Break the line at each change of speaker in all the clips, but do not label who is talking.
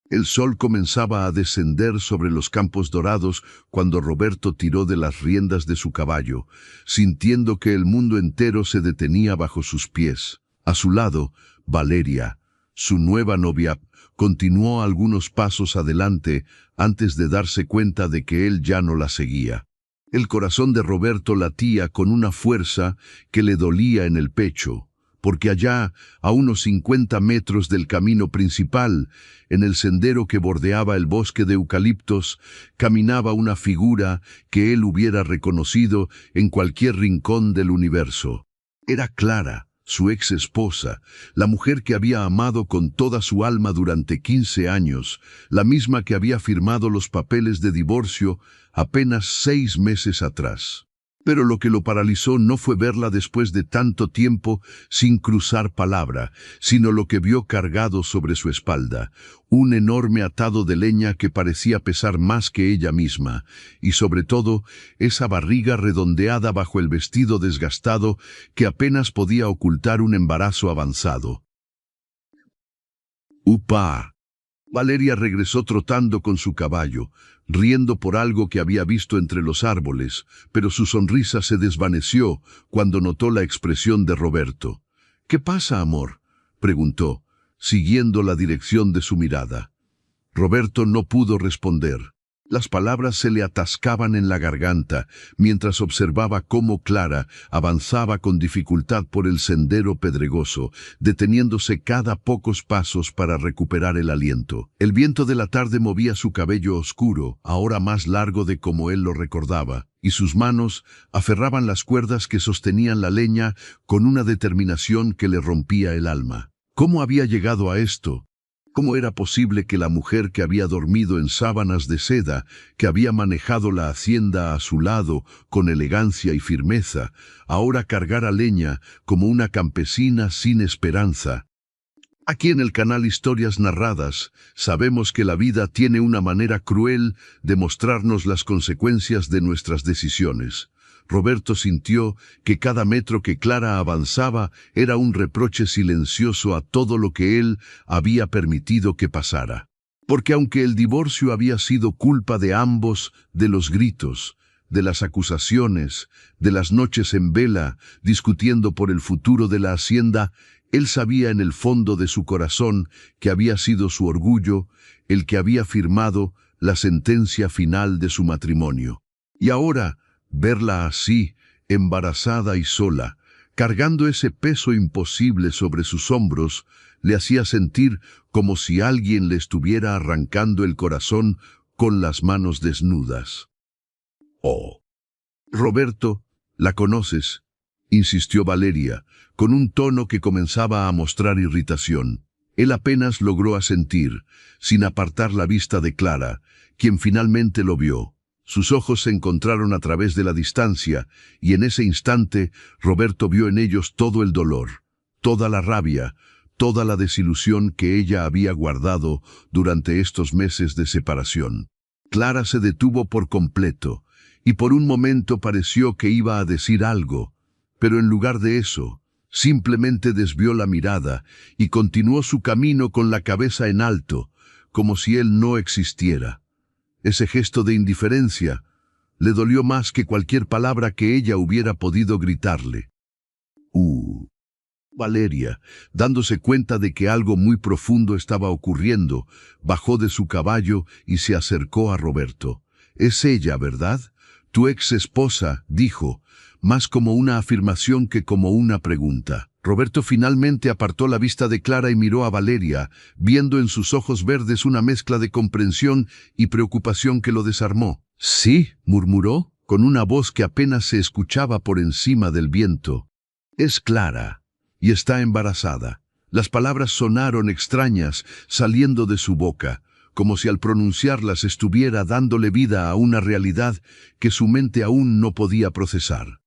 El sol comenzaba a descender sobre los campos dorados cuando Roberto tiró de las riendas de su caballo, sintiendo que el mundo entero se detenía bajo sus pies. A su lado, Valeria, su nueva novia, continuó algunos pasos adelante antes de darse cuenta de que él ya no la seguía. El corazón de Roberto latía con una fuerza que le dolía en el pecho, porque allá, a unos 50 metros del camino principal, en el sendero que bordeaba el bosque de eucaliptos, caminaba una figura que él hubiera reconocido en cualquier rincón del universo. Era Clara, su ex esposa, la mujer que había amado con toda su alma durante 15 años, la misma que había firmado los papeles de divorcio apenas 6 meses atrás. Pero lo que lo paralizó no fue verla después de tanto tiempo sin cruzar palabra, sino lo que vio cargado sobre su espalda, un enorme atado de leña que parecía pesar más que ella misma, y sobre todo esa barriga redondeada bajo el vestido desgastado que apenas podía ocultar un embarazo avanzado. ¡Upa! Valeria regresó trotando con su caballo, riendo por algo que había visto entre los árboles, pero su sonrisa se desvaneció cuando notó la expresión de Roberto. «¿Qué pasa, amor?», preguntó, siguiendo la dirección de su mirada. Roberto no pudo responder. Las palabras se le atascaban en la garganta mientras observaba cómo Clara avanzaba con dificultad por el sendero pedregoso, deteniéndose cada pocos pasos para recuperar el aliento. El viento de la tarde movía su cabello oscuro, ahora más largo de como él lo recordaba, y sus manos aferraban las cuerdas que sostenían la leña con una determinación que le rompía el alma. ¿Cómo había llegado a esto? ¿Cómo era posible que la mujer que había dormido en sábanas de seda, que había manejado la hacienda a su lado con elegancia y firmeza, ahora cargara leña como una campesina sin esperanza? Aquí en el canal Historias Narradas sabemos que la vida tiene una manera cruel de mostrarnos las consecuencias de nuestras decisiones. Roberto sintió que cada metro que Clara avanzaba era un reproche silencioso a todo lo que él había permitido que pasara. Porque aunque el divorcio había sido culpa de ambos, de los gritos, de las acusaciones, de las noches en vela, discutiendo por el futuro de la hacienda, él sabía en el fondo de su corazón que había sido su orgullo el que había firmado la sentencia final de su matrimonio. Y ahora, verla así, embarazada y sola, cargando ese peso imposible sobre sus hombros, le hacía sentir como si alguien le estuviera arrancando el corazón con las manos desnudas. «Oh, Roberto, ¿la conoces?», insistió Valeria, con un tono que comenzaba a mostrar irritación. Él apenas logró asentir, sin apartar la vista de Clara, quien finalmente lo vio. Sus ojos se encontraron a través de la distancia, y en ese instante Roberto vio en ellos todo el dolor, toda la rabia, toda la desilusión que ella había guardado durante estos meses de separación. Clara se detuvo por completo, y por un momento pareció que iba a decir algo, pero en lugar de eso, simplemente desvió la mirada y continuó su camino con la cabeza en alto, como si él no existiera. Ese gesto de indiferencia le dolió más que cualquier palabra que ella hubiera podido gritarle. Valeria, dándose cuenta de que algo muy profundo estaba ocurriendo, bajó de su caballo y se acercó a Roberto. «Es ella, ¿verdad? Tu ex esposa», dijo, más como una afirmación que como una pregunta. Roberto finalmente apartó la vista de Clara y miró a Valeria, viendo en sus ojos verdes una mezcla de comprensión y preocupación que lo desarmó. «Sí», murmuró, con una voz que apenas se escuchaba por encima del viento. «Es Clara, y está embarazada». Las palabras sonaron extrañas, saliendo de su boca, como si al pronunciarlas estuviera dándole vida a una realidad que su mente aún no podía procesar.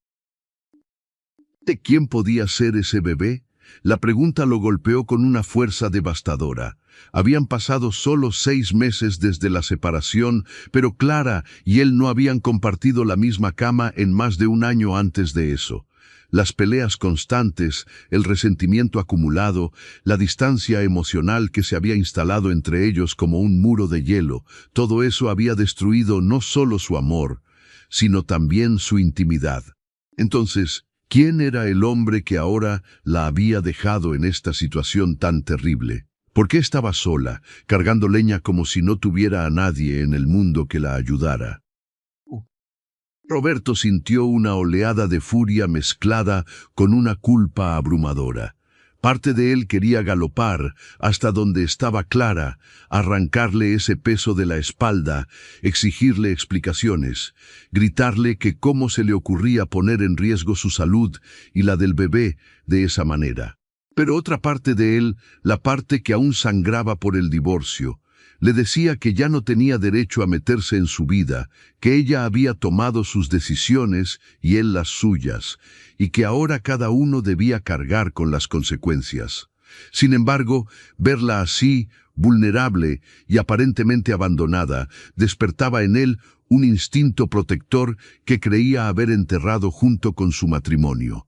¿De quién podía ser ese bebé? La pregunta lo golpeó con una fuerza devastadora. Habían pasado solo 6 meses desde la separación, pero Clara y él no habían compartido la misma cama en más de un año antes de eso. Las peleas constantes, el resentimiento acumulado, la distancia emocional que se había instalado entre ellos como un muro de hielo, todo eso había destruido no solo su amor, sino también su intimidad. Entonces, ¿quién era el hombre que ahora la había dejado en esta situación tan terrible? ¿Por qué estaba sola, cargando leña como si no tuviera a nadie en el mundo que la ayudara? Roberto sintió una oleada de furia mezclada con una culpa abrumadora. Parte de él quería galopar hasta donde estaba Clara, arrancarle ese peso de la espalda, exigirle explicaciones, gritarle que cómo se le ocurría poner en riesgo su salud y la del bebé de esa manera. Pero otra parte de él, la parte que aún sangraba por el divorcio, le decía que ya no tenía derecho a meterse en su vida, que ella había tomado sus decisiones y él las suyas, y que ahora cada uno debía cargar con las consecuencias. Sin embargo, verla así, vulnerable y aparentemente abandonada, despertaba en él un instinto protector que creía haber enterrado junto con su matrimonio.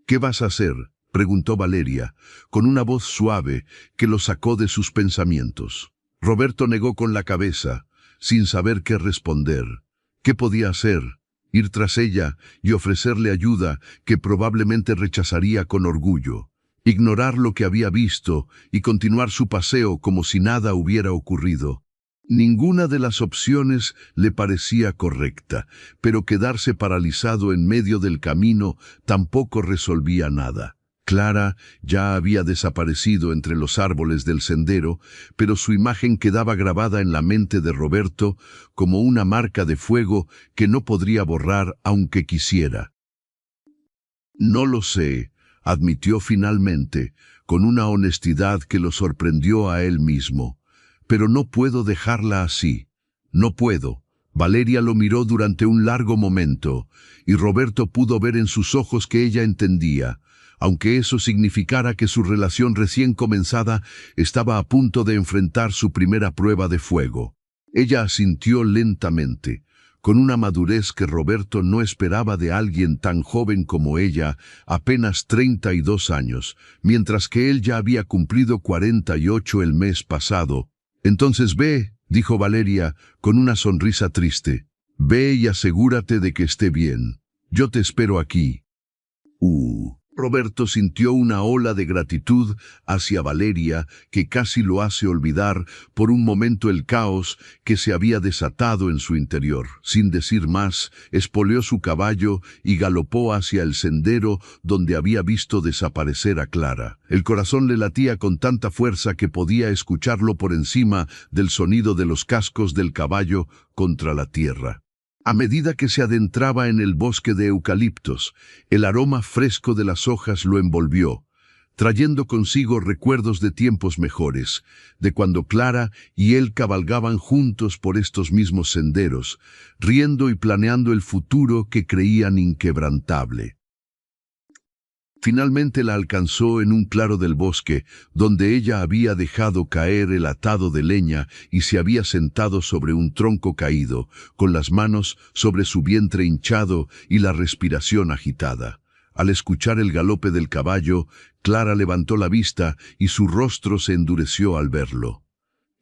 ¿Qué vas a hacer?, preguntó Valeria, con una voz suave que lo sacó de sus pensamientos. Roberto negó con la cabeza, sin saber qué responder. ¿Qué podía hacer? Ir tras ella y ofrecerle ayuda que probablemente rechazaría con orgullo. Ignorar lo que había visto y continuar su paseo como si nada hubiera ocurrido. Ninguna de las opciones le parecía correcta, pero quedarse paralizado en medio del camino tampoco resolvía nada. Clara ya había desaparecido entre los árboles del sendero, pero su imagen quedaba grabada en la mente de Roberto como una marca de fuego que no podría borrar aunque quisiera. No lo sé, admitió finalmente, con una honestidad que lo sorprendió a él mismo. Pero no puedo dejarla así. No puedo. Valeria lo miró durante un largo momento, y Roberto pudo ver en sus ojos que ella entendía, aunque eso significara que su relación recién comenzada estaba a punto de enfrentar su primera prueba de fuego. Ella asintió lentamente, con una madurez que Roberto no esperaba de alguien tan joven como ella, apenas 32 años, mientras que él ya había cumplido 48 el mes pasado. Entonces ve, dijo Valeria, con una sonrisa triste. Ve y asegúrate de que esté bien. Yo te espero aquí. Roberto sintió una ola de gratitud hacia Valeria que casi lo hace olvidar por un momento el caos que se había desatado en su interior. Sin decir más, espoleó su caballo y galopó hacia el sendero donde había visto desaparecer a Clara. El corazón le latía con tanta fuerza que podía escucharlo por encima del sonido de los cascos del caballo contra la tierra. A medida que se adentraba en el bosque de eucaliptos, el aroma fresco de las hojas lo envolvió, trayendo consigo recuerdos de tiempos mejores, de cuando Clara y él cabalgaban juntos por estos mismos senderos, riendo y planeando el futuro que creían inquebrantable. Finalmente la alcanzó en un claro del bosque, donde ella había dejado caer el atado de leña y se había sentado sobre un tronco caído, con las manos sobre su vientre hinchado y la respiración agitada. Al escuchar el galope del caballo, Clara levantó la vista y su rostro se endureció al verlo.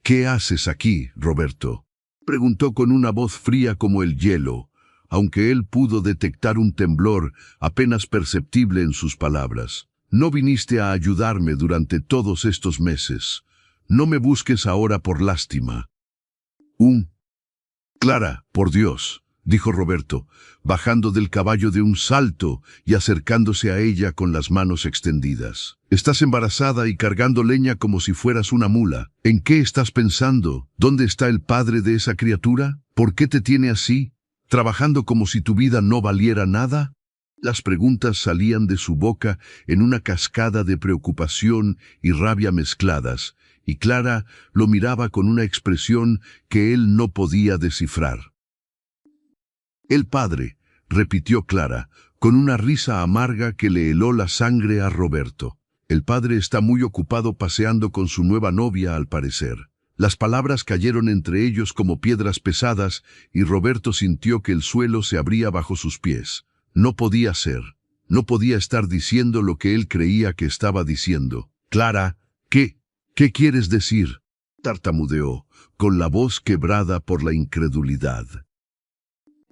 «¿Qué haces aquí, Roberto?», preguntó con una voz fría como el hielo, aunque él pudo detectar un temblor apenas perceptible en sus palabras. «No viniste a ayudarme durante todos estos meses. No me busques ahora por lástima». «Clara, por Dios», dijo Roberto, bajando del caballo de un salto y acercándose a ella con las manos extendidas. «Estás embarazada y cargando leña como si fueras una mula. ¿En qué estás pensando? ¿Dónde está el padre de esa criatura? ¿Por qué te tiene así? ¿Trabajando como si tu vida no valiera nada?». Las preguntas salían de su boca en una cascada de preocupación y rabia mezcladas, y Clara lo miraba con una expresión que él no podía descifrar. «El padre», repitió Clara, con una risa amarga que le heló la sangre a Roberto. «El padre está muy ocupado paseando con su nueva novia, al parecer». Las palabras cayeron entre ellos como piedras pesadas y Roberto sintió que el suelo se abría bajo sus pies. No podía ser. No podía estar diciendo lo que él creía que estaba diciendo. Clara, ¿qué quieres decir? Tartamudeó, con la voz quebrada por la incredulidad.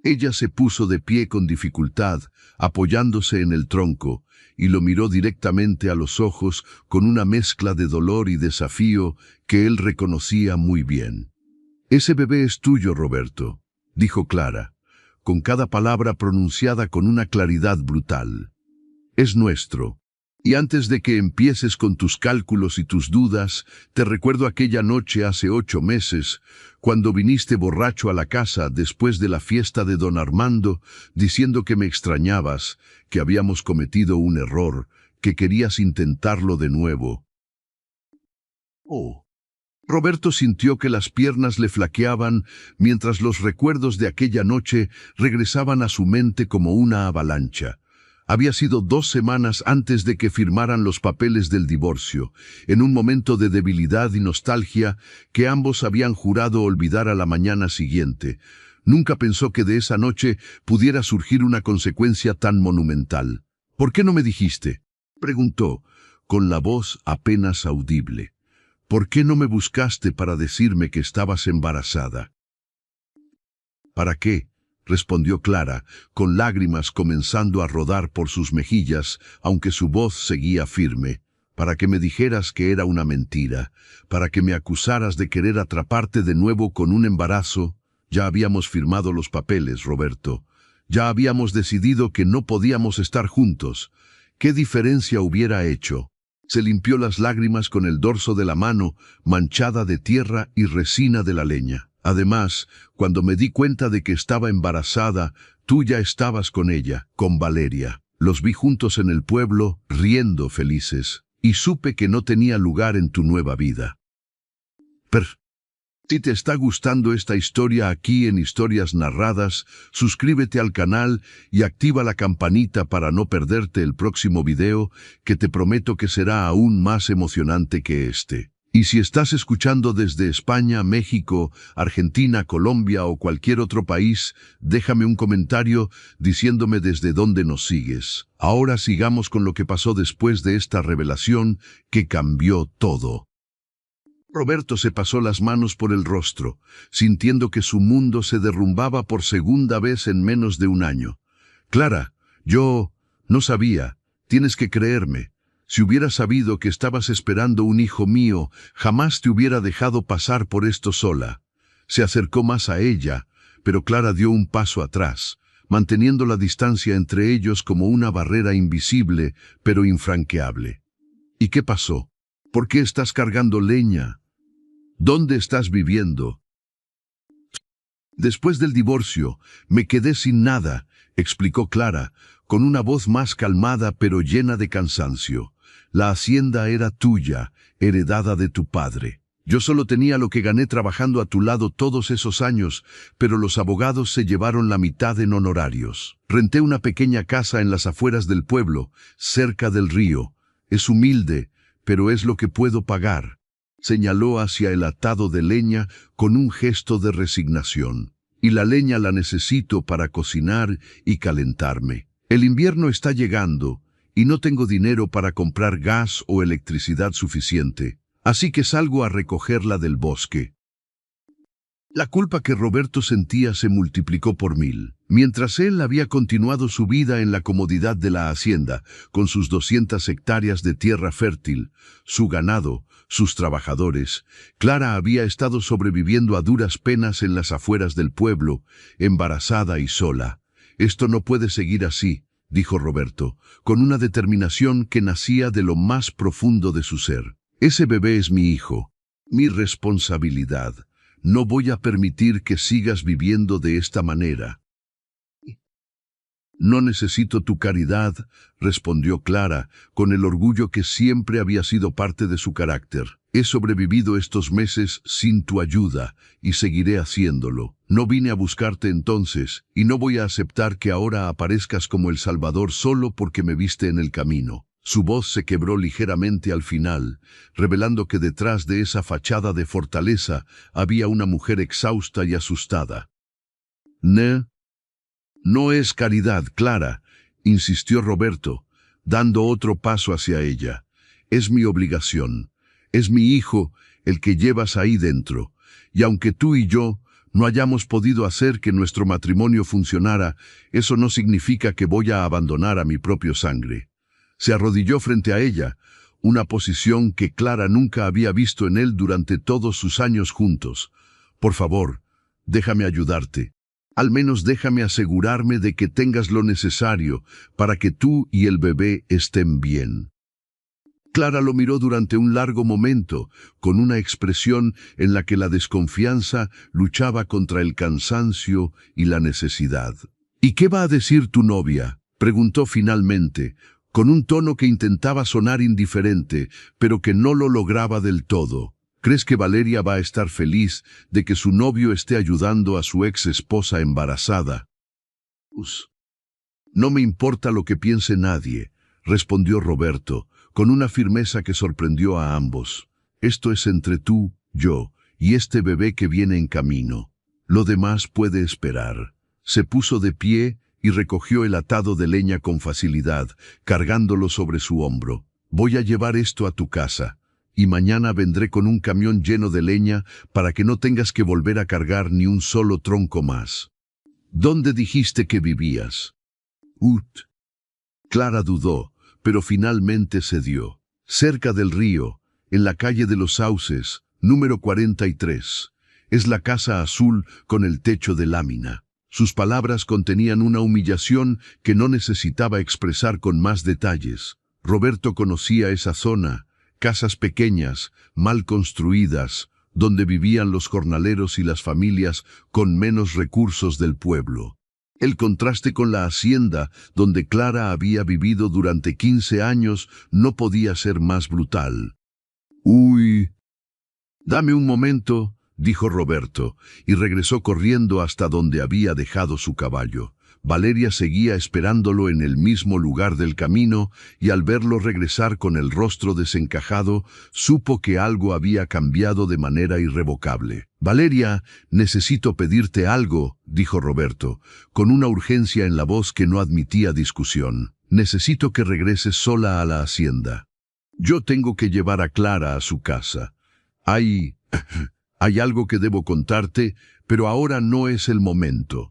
Ella se puso de pie con dificultad, apoyándose en el tronco, y lo miró directamente a los ojos con una mezcla de dolor y desafío que él reconocía muy bien. «Ese bebé es tuyo, Roberto», dijo Clara, con cada palabra pronunciada con una claridad brutal. «Es nuestro. Y antes de que empieces con tus cálculos y tus dudas, te recuerdo aquella noche hace 8 meses, cuando viniste borracho a la casa después de la fiesta de don Armando, diciendo que me extrañabas, que habíamos cometido un error, que querías intentarlo de nuevo». Oh. Roberto sintió que las piernas le flaqueaban mientras los recuerdos de aquella noche regresaban a su mente como una avalancha. Había sido 2 semanas antes de que firmaran los papeles del divorcio, en un momento de debilidad y nostalgia que ambos habían jurado olvidar a la mañana siguiente. Nunca pensó que de esa noche pudiera surgir una consecuencia tan monumental. «¿Por qué no me dijiste?», preguntó, con la voz apenas audible. «¿Por qué no me buscaste para decirme que estabas embarazada?». «¿Para qué?», respondió Clara, con lágrimas comenzando a rodar por sus mejillas, aunque su voz seguía firme. «Para que me dijeras que era una mentira, para que me acusaras de querer atraparte de nuevo con un embarazo. Ya habíamos firmado los papeles, Roberto. Ya habíamos decidido que no podíamos estar juntos. ¿Qué diferencia hubiera hecho?». Se limpió las lágrimas con el dorso de la mano, manchada de tierra y resina de la leña. «Además, cuando me di cuenta de que estaba embarazada, tú ya estabas con ella, con Valeria. Los vi juntos en el pueblo, riendo felices, y supe que no tenía lugar en tu nueva vida». Si te está gustando esta historia aquí en Historias Narradas, suscríbete al canal y activa la campanita para no perderte el próximo video, que te prometo que será aún más emocionante que este. Y si estás escuchando desde España, México, Argentina, Colombia o cualquier otro país, déjame un comentario diciéndome desde dónde nos sigues. Ahora sigamos con lo que pasó después de esta revelación que cambió todo. Roberto se pasó las manos por el rostro, sintiendo que su mundo se derrumbaba por segunda vez en menos de un año. «Clara, yo no sabía. Tienes que creerme. Si hubiera sabido que estabas esperando un hijo mío, jamás te hubiera dejado pasar por esto sola». Se acercó más a ella, pero Clara dio un paso atrás, manteniendo la distancia entre ellos como una barrera invisible, pero infranqueable. «¿Y qué pasó? ¿Por qué estás cargando leña? ¿Dónde estás viviendo?». «Después del divorcio, me quedé sin nada», explicó Clara, con una voz más calmada pero llena de cansancio. «La hacienda era tuya, heredada de tu padre. Yo solo tenía lo que gané trabajando a tu lado todos esos años, pero los abogados se llevaron la mitad en honorarios. Renté una pequeña casa en las afueras del pueblo, cerca del río. Es humilde, pero es lo que puedo pagar». Señaló hacia el atado de leña con un gesto de resignación. «Y la leña la necesito para cocinar y calentarme. El invierno está llegando y no tengo dinero para comprar gas o electricidad suficiente, así que salgo a recogerla del bosque». La culpa que Roberto sentía se multiplicó por 1000. Mientras él había continuado su vida en la comodidad de la hacienda, con sus 200 hectáreas de tierra fértil, su ganado, sus trabajadores, Clara había estado sobreviviendo a duras penas en las afueras del pueblo, embarazada y sola. «Esto no puede seguir así», dijo Roberto, con una determinación que nacía de lo más profundo de su ser. «Ese bebé es mi hijo, mi responsabilidad. No voy a permitir que sigas viviendo de esta manera». «No necesito tu caridad», respondió Clara, con el orgullo que siempre había sido parte de su carácter. «He sobrevivido estos meses sin tu ayuda y seguiré haciéndolo. No vine a buscarte entonces y no voy a aceptar que ahora aparezcas como el Salvador solo porque me viste en el camino». Su voz se quebró ligeramente al final, revelando que detrás de esa fachada de fortaleza había una mujer exhausta y asustada. «No es caridad, Clara», insistió Roberto, dando otro paso hacia ella. Es mi obligación. Es mi hijo el que llevas ahí dentro. Y aunque tú y yo no hayamos podido hacer que nuestro matrimonio funcionara, eso no significa que voy a abandonar a mi propio sangre. Se arrodilló frente a ella, una posición que Clara nunca había visto en él durante todos sus años juntos. Por favor, déjame ayudarte. Al menos déjame asegurarme de que tengas lo necesario para que tú y el bebé estén bien. Clara lo miró durante un largo momento, con una expresión en la que la desconfianza luchaba contra el cansancio y la necesidad. ¿Y qué va a decir tu novia?, preguntó finalmente, con un tono que intentaba sonar indiferente, pero que no lo lograba del todo. ¿Crees que Valeria va a estar feliz de que su novio esté ayudando a su ex esposa embarazada? No me importa lo que piense nadie, respondió Roberto, con una firmeza que sorprendió a ambos. Esto es entre tú, yo y este bebé que viene en camino. Lo demás puede esperar. Se puso de pie y recogió el atado de leña con facilidad, cargándolo sobre su hombro. Voy a llevar esto a tu casa, y mañana vendré con un camión lleno de leña para que no tengas que volver a cargar ni un solo tronco más. ¿Dónde dijiste que vivías? Clara dudó, pero finalmente cedió. Cerca del río, en la calle de los Sauces, número 43. Es la casa azul con el techo de lámina. Sus palabras contenían una humillación que no necesitaba expresar con más detalles. Roberto conocía esa zona, casas pequeñas, mal construidas, donde vivían los jornaleros y las familias con menos recursos del pueblo. El contraste con la hacienda, donde Clara había vivido durante 15 años, no podía ser más brutal. Dame un momento, dijo Roberto, y regresó corriendo hasta donde había dejado su caballo. Valeria seguía esperándolo en el mismo lugar del camino, y al verlo regresar con el rostro desencajado, supo que algo había cambiado de manera irrevocable. «Valeria, necesito pedirte algo», dijo Roberto, con una urgencia en la voz que no admitía discusión. «Necesito que regreses sola a la hacienda. Yo tengo que llevar a Clara a su casa. Hay algo que debo contarte, pero ahora no es el momento».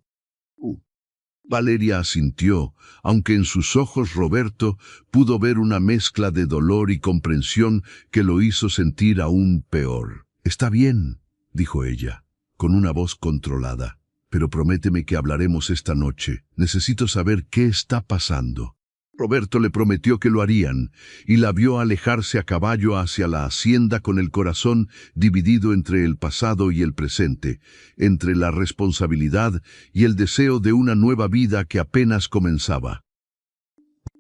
Valeria asintió, aunque en sus ojos Roberto pudo ver una mezcla de dolor y comprensión que lo hizo sentir aún peor. «Está bien», dijo ella, con una voz controlada, «pero prométeme que hablaremos esta noche. Necesito saber qué está pasando». Roberto le prometió que lo harían, y la vio alejarse a caballo hacia la hacienda con el corazón dividido entre el pasado y el presente, entre la responsabilidad y el deseo de una nueva vida que apenas comenzaba.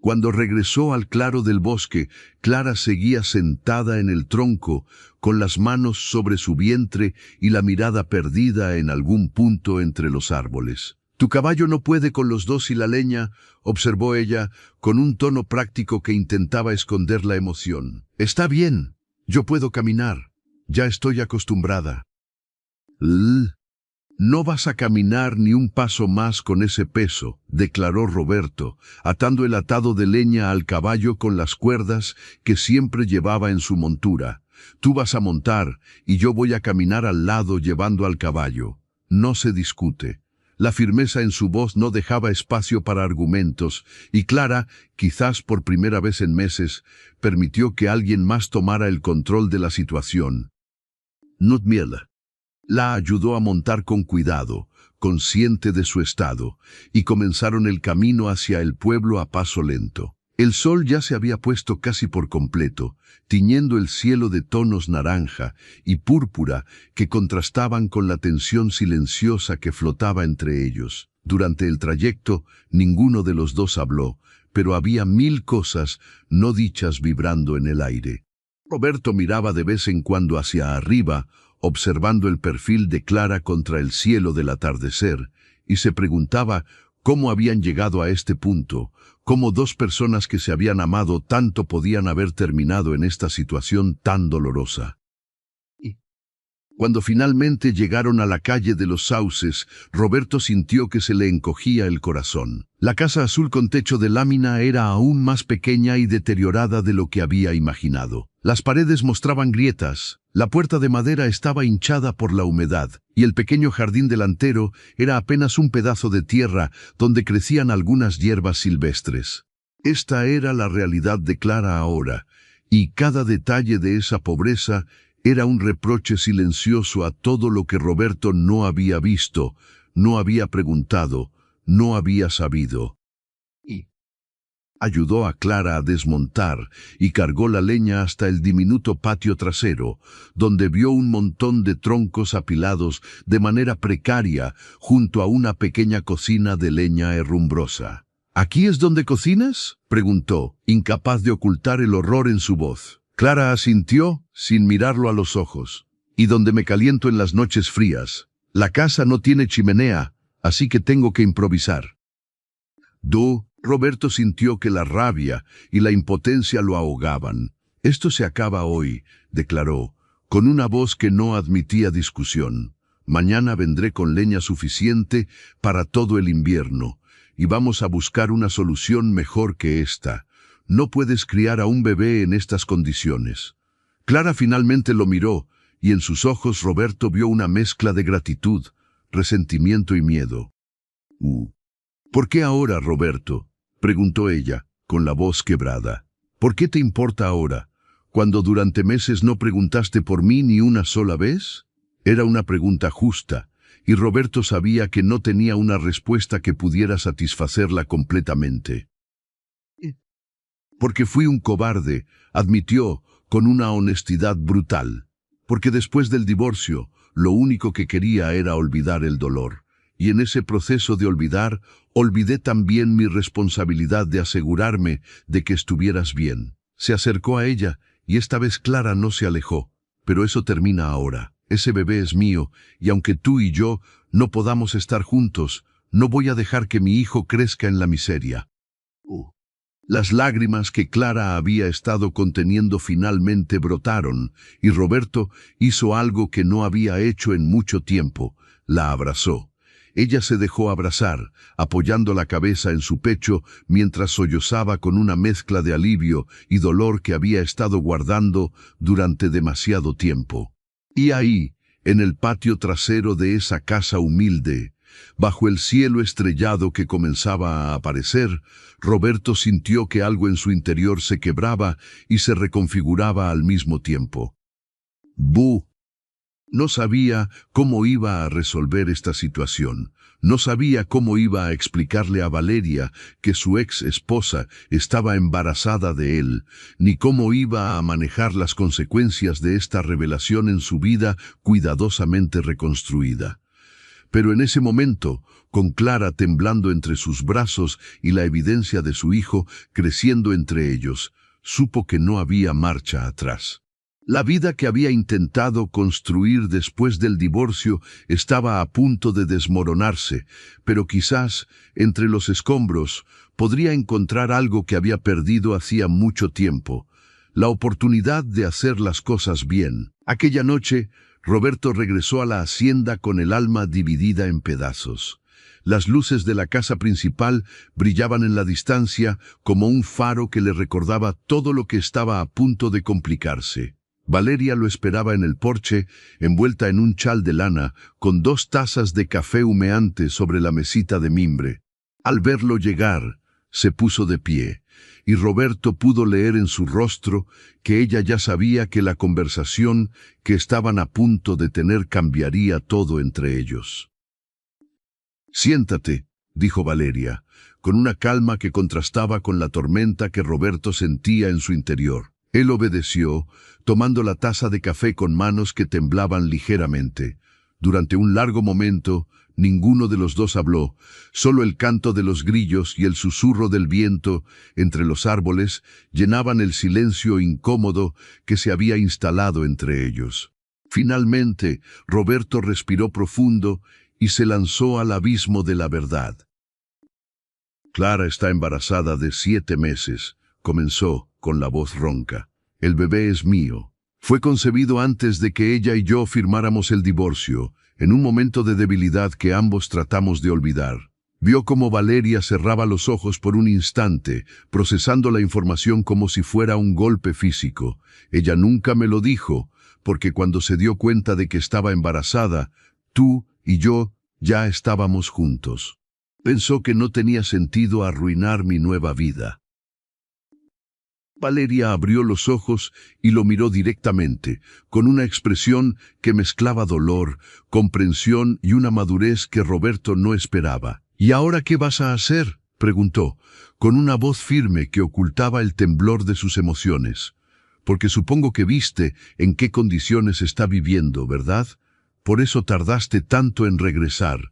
Cuando regresó al claro del bosque, Clara seguía sentada en el tronco, con las manos sobre su vientre y la mirada perdida en algún punto entre los árboles. «Tu caballo no puede con los dos y la leña», observó ella, con un tono práctico que intentaba esconder la emoción. «Está bien, yo puedo caminar. Ya estoy acostumbrada». «No vas a caminar ni un paso más con ese peso», declaró Roberto, atando el atado de leña al caballo con las cuerdas que siempre llevaba en su montura. «Tú vas a montar y yo voy a caminar al lado llevando al caballo. No se discute». La firmeza en su voz no dejaba espacio para argumentos, y Clara, quizás por primera vez en meses, permitió que alguien más tomara el control de la situación. Nutmiela la ayudó a montar con cuidado, consciente de su estado, y comenzaron el camino hacia el pueblo a paso lento. El sol ya se había puesto casi por completo, tiñendo el cielo de tonos naranja y púrpura que contrastaban con la tensión silenciosa que flotaba entre ellos. Durante el trayecto, ninguno de los dos habló, pero había 1000 cosas no dichas vibrando en el aire. Roberto miraba de vez en cuando hacia arriba, observando el perfil de Clara contra el cielo del atardecer, y se preguntaba cómo habían llegado a este punto, cómo dos personas que se habían amado tanto podían haber terminado en esta situación tan dolorosa. Cuando finalmente llegaron a la calle de los Sauces, Roberto sintió que se le encogía el corazón. La casa azul con techo de lámina era aún más pequeña y deteriorada de lo que había imaginado. Las paredes mostraban grietas, la puerta de madera estaba hinchada por la humedad, y el pequeño jardín delantero era apenas un pedazo de tierra donde crecían algunas hierbas silvestres. Esta era la realidad de Clara ahora, y cada detalle de esa pobreza era un reproche silencioso a todo lo que Roberto no había visto, no había preguntado, no había sabido. Y ayudó a Clara a desmontar y cargó la leña hasta el diminuto patio trasero, donde vio un montón de troncos apilados de manera precaria junto a una pequeña cocina de leña herrumbrosa. ¿Aquí es donde cocinas?, preguntó, incapaz de ocultar el horror en su voz. Clara asintió, sin mirarlo a los ojos. Y donde me caliento en las noches frías. La casa no tiene chimenea, así que tengo que improvisar. Roberto sintió que la rabia y la impotencia lo ahogaban. Esto se acaba hoy, declaró, con una voz que no admitía discusión. Mañana vendré con leña suficiente para todo el invierno, y vamos a buscar una solución mejor que esta. No puedes criar a un bebé en estas condiciones. Clara finalmente lo miró, y en sus ojos Roberto vio una mezcla de gratitud, resentimiento y miedo. ¿Por qué ahora, Roberto?, preguntó ella, con la voz quebrada. ¿Por qué te importa ahora, cuando durante meses no preguntaste por mí ni una sola vez? Era una pregunta justa, y Roberto sabía que no tenía una respuesta que pudiera satisfacerla completamente. Porque fui un cobarde, admitió, con una honestidad brutal. Porque después del divorcio, lo único que quería era olvidar el dolor. Y en ese proceso de olvidar, olvidé también mi responsabilidad de asegurarme de que estuvieras bien. Se acercó a ella, y esta vez Clara no se alejó. Pero eso termina ahora. Ese bebé es mío, y aunque tú y yo no podamos estar juntos, no voy a dejar que mi hijo crezca en la miseria. Las lágrimas que Clara había estado conteniendo finalmente brotaron, y Roberto hizo algo que no había hecho en mucho tiempo: la abrazó. Ella se dejó abrazar, apoyando la cabeza en su pecho mientras sollozaba con una mezcla de alivio y dolor que había estado guardando durante demasiado tiempo. Y ahí, en el patio trasero de esa casa humilde, bajo el cielo estrellado que comenzaba a aparecer, Roberto sintió que algo en su interior se quebraba y se reconfiguraba al mismo tiempo. No sabía cómo iba a resolver esta situación. No sabía cómo iba a explicarle a Valeria que su ex esposa estaba embarazada de él, ni cómo iba a manejar las consecuencias de esta revelación en su vida cuidadosamente reconstruida. Pero en ese momento, con Clara temblando entre sus brazos y la evidencia de su hijo creciendo entre ellos, supo que no había marcha atrás. La vida que había intentado construir después del divorcio estaba a punto de desmoronarse, pero quizás, entre los escombros, podría encontrar algo que había perdido hacía mucho tiempo: la oportunidad de hacer las cosas bien. Aquella noche, Roberto regresó a la hacienda con el alma dividida en pedazos. Las luces de la casa principal brillaban en la distancia como un faro que le recordaba todo lo que estaba a punto de complicarse. Valeria lo esperaba en el porche, envuelta en un chal de lana, con 2 tazas de café humeante sobre la mesita de mimbre. Al verlo llegar, se puso de pie, y Roberto pudo leer en su rostro que ella ya sabía que la conversación que estaban a punto de tener cambiaría todo entre ellos. «Siéntate», dijo Valeria, con una calma que contrastaba con la tormenta que Roberto sentía en su interior. Él obedeció, tomando la taza de café con manos que temblaban ligeramente. Durante un largo momento, ninguno de los dos habló, solo el canto de los grillos y el susurro del viento entre los árboles llenaban el silencio incómodo que se había instalado entre ellos. Finalmente, Roberto respiró profundo y se lanzó al abismo de la verdad. «Clara está embarazada de 7 meses», comenzó con la voz ronca. «El bebé es mío. Fue concebido antes de que ella y yo firmáramos el divorcio, en un momento de debilidad que ambos tratamos de olvidar. Vio cómo Valeria cerraba los ojos por un instante, procesando la información como si fuera un golpe físico. Ella nunca me lo dijo, porque cuando se dio cuenta de que estaba embarazada, tú y yo ya estábamos juntos. Pensó que no tenía sentido arruinar mi nueva vida. Valeria abrió los ojos y lo miró directamente, con una expresión que mezclaba dolor, comprensión y una madurez que Roberto no esperaba. ¿Y ahora qué vas a hacer?, preguntó, con una voz firme que ocultaba el temblor de sus emociones. Porque supongo que viste en qué condiciones está viviendo, ¿verdad? Por eso tardaste tanto en regresar.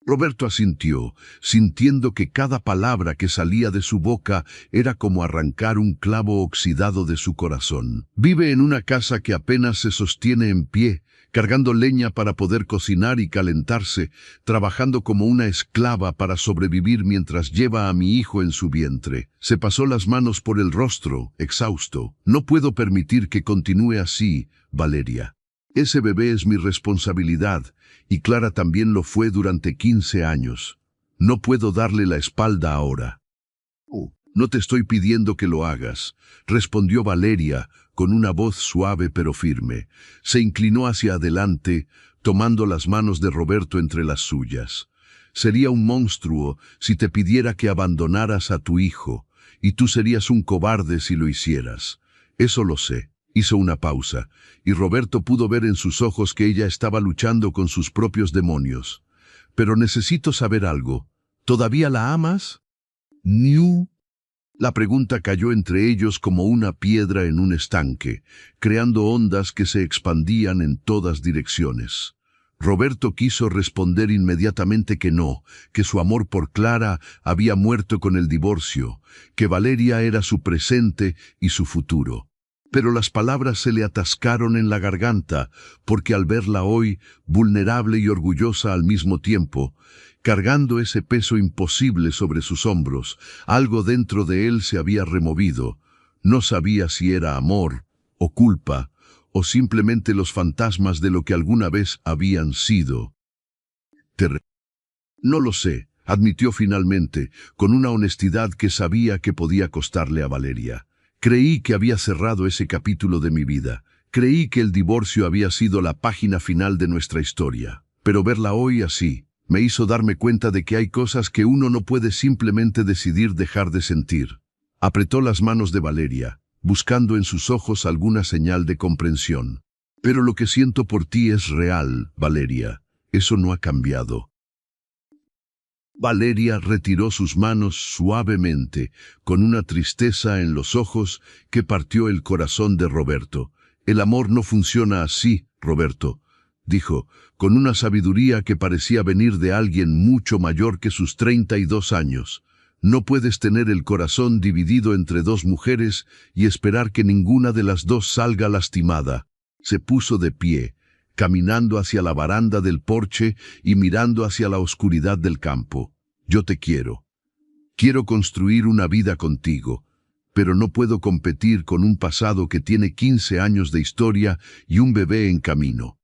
Roberto asintió, sintiendo que cada palabra que salía de su boca era como arrancar un clavo oxidado de su corazón. Vive en una casa que apenas se sostiene en pie, cargando leña para poder cocinar y calentarse, trabajando como una esclava para sobrevivir mientras lleva a mi hijo en su vientre. Se pasó las manos por el rostro, exhausto. No puedo permitir que continúe así, Valeria. Ese bebé es mi responsabilidad, y Clara también lo fue durante 15 años. No puedo darle la espalda ahora. No te estoy pidiendo que lo hagas, respondió Valeria, con una voz suave pero firme. Se inclinó hacia adelante, tomando las manos de Roberto entre las suyas. Sería un monstruo si te pidiera que abandonaras a tu hijo, y tú serías un cobarde si lo hicieras. Eso lo sé. Hizo una pausa, y Roberto pudo ver en sus ojos que ella estaba luchando con sus propios demonios. Pero necesito saber algo. ¿Todavía la amas? ¿New? La pregunta cayó entre ellos como una piedra en un estanque, creando ondas que se expandían en todas direcciones. Roberto quiso responder inmediatamente que no, que su amor por Clara había muerto con el divorcio, que Valeria era su presente y su futuro. Pero las palabras se le atascaron en la garganta, porque al verla hoy, vulnerable y orgullosa al mismo tiempo, cargando ese peso imposible sobre sus hombros, algo dentro de él se había removido. No sabía si era amor, o culpa, o simplemente los fantasmas de lo que alguna vez habían sido. No lo sé, admitió finalmente, con una honestidad que sabía que podía costarle a Valeria. Creí que había cerrado ese capítulo de mi vida. Creí que el divorcio había sido la página final de nuestra historia. Pero verla hoy así me hizo darme cuenta de que hay cosas que uno no puede simplemente decidir dejar de sentir. Apretó las manos de Valeria, buscando en sus ojos alguna señal de comprensión. Pero lo que siento por ti es real, Valeria. Eso no ha cambiado. Valeria retiró sus manos suavemente, con una tristeza en los ojos que partió el corazón de Roberto. El amor no funciona así, Roberto, dijo, con una sabiduría que parecía venir de alguien mucho mayor que sus 32 años. No puedes tener el corazón dividido entre dos mujeres y esperar que ninguna de las dos salga lastimada. Se puso de pie, caminando hacia la baranda del porche y mirando hacia la oscuridad del campo. Yo te quiero. Quiero construir una vida contigo, pero no puedo competir con un pasado que tiene 15 años de historia y un bebé en camino.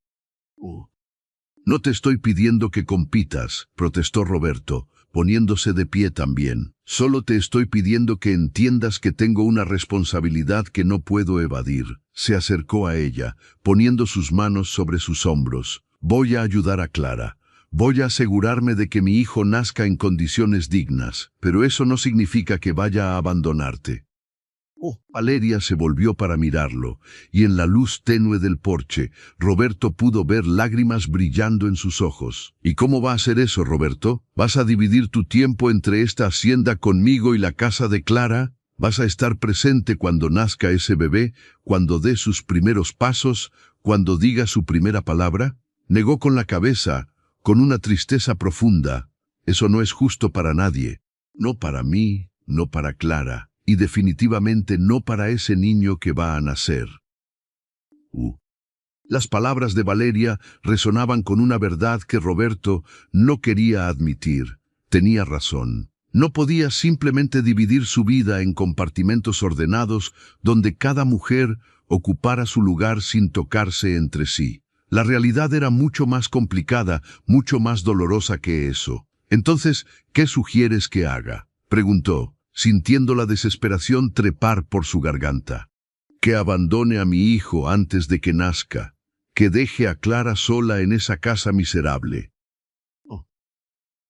No te estoy pidiendo que compitas, protestó Roberto, poniéndose de pie también. Solo te estoy pidiendo que entiendas que tengo una responsabilidad que no puedo evadir. Se acercó a ella, poniendo sus manos sobre sus hombros. Voy a ayudar a Clara. Voy a asegurarme de que mi hijo nazca en condiciones dignas, pero eso no significa que vaya a abandonarte. Valeria se volvió para mirarlo, y en la luz tenue del porche, Roberto pudo ver lágrimas brillando en sus ojos. ¿Y cómo va a ser eso, Roberto? ¿Vas a dividir tu tiempo entre esta hacienda conmigo y la casa de Clara? ¿Vas a estar presente cuando nazca ese bebé, cuando dé sus primeros pasos, cuando diga su primera palabra? Negó con la cabeza, con una tristeza profunda. Eso no es justo para nadie. No para mí, no para Clara. Y definitivamente no para ese niño que va a nacer. Las palabras de Valeria resonaban con una verdad que Roberto no quería admitir. Tenía razón. No podía simplemente dividir su vida en compartimentos ordenados donde cada mujer ocupara su lugar sin tocarse entre sí. La realidad era mucho más complicada, mucho más dolorosa que eso. Entonces, ¿qué sugieres que haga?, preguntó, sintiendo la desesperación trepar por su garganta. Que abandone a mi hijo antes de que nazca, que deje a Clara sola en esa casa miserable.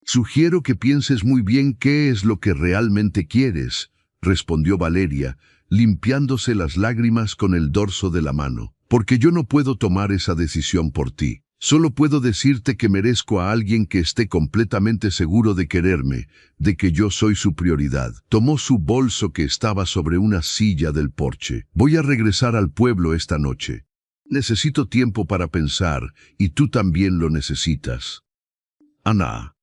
Sugiero que pienses muy bien qué es lo que realmente quieres, respondió Valeria, limpiándose las lágrimas con el dorso de la mano, porque yo no puedo tomar esa decisión por ti. Solo puedo decirte que merezco a alguien que esté completamente seguro de quererme, de que yo soy su prioridad. Tomó su bolso que estaba sobre una silla del porche. Voy a regresar al pueblo esta noche. Necesito tiempo para pensar, y tú también lo necesitas. Ana.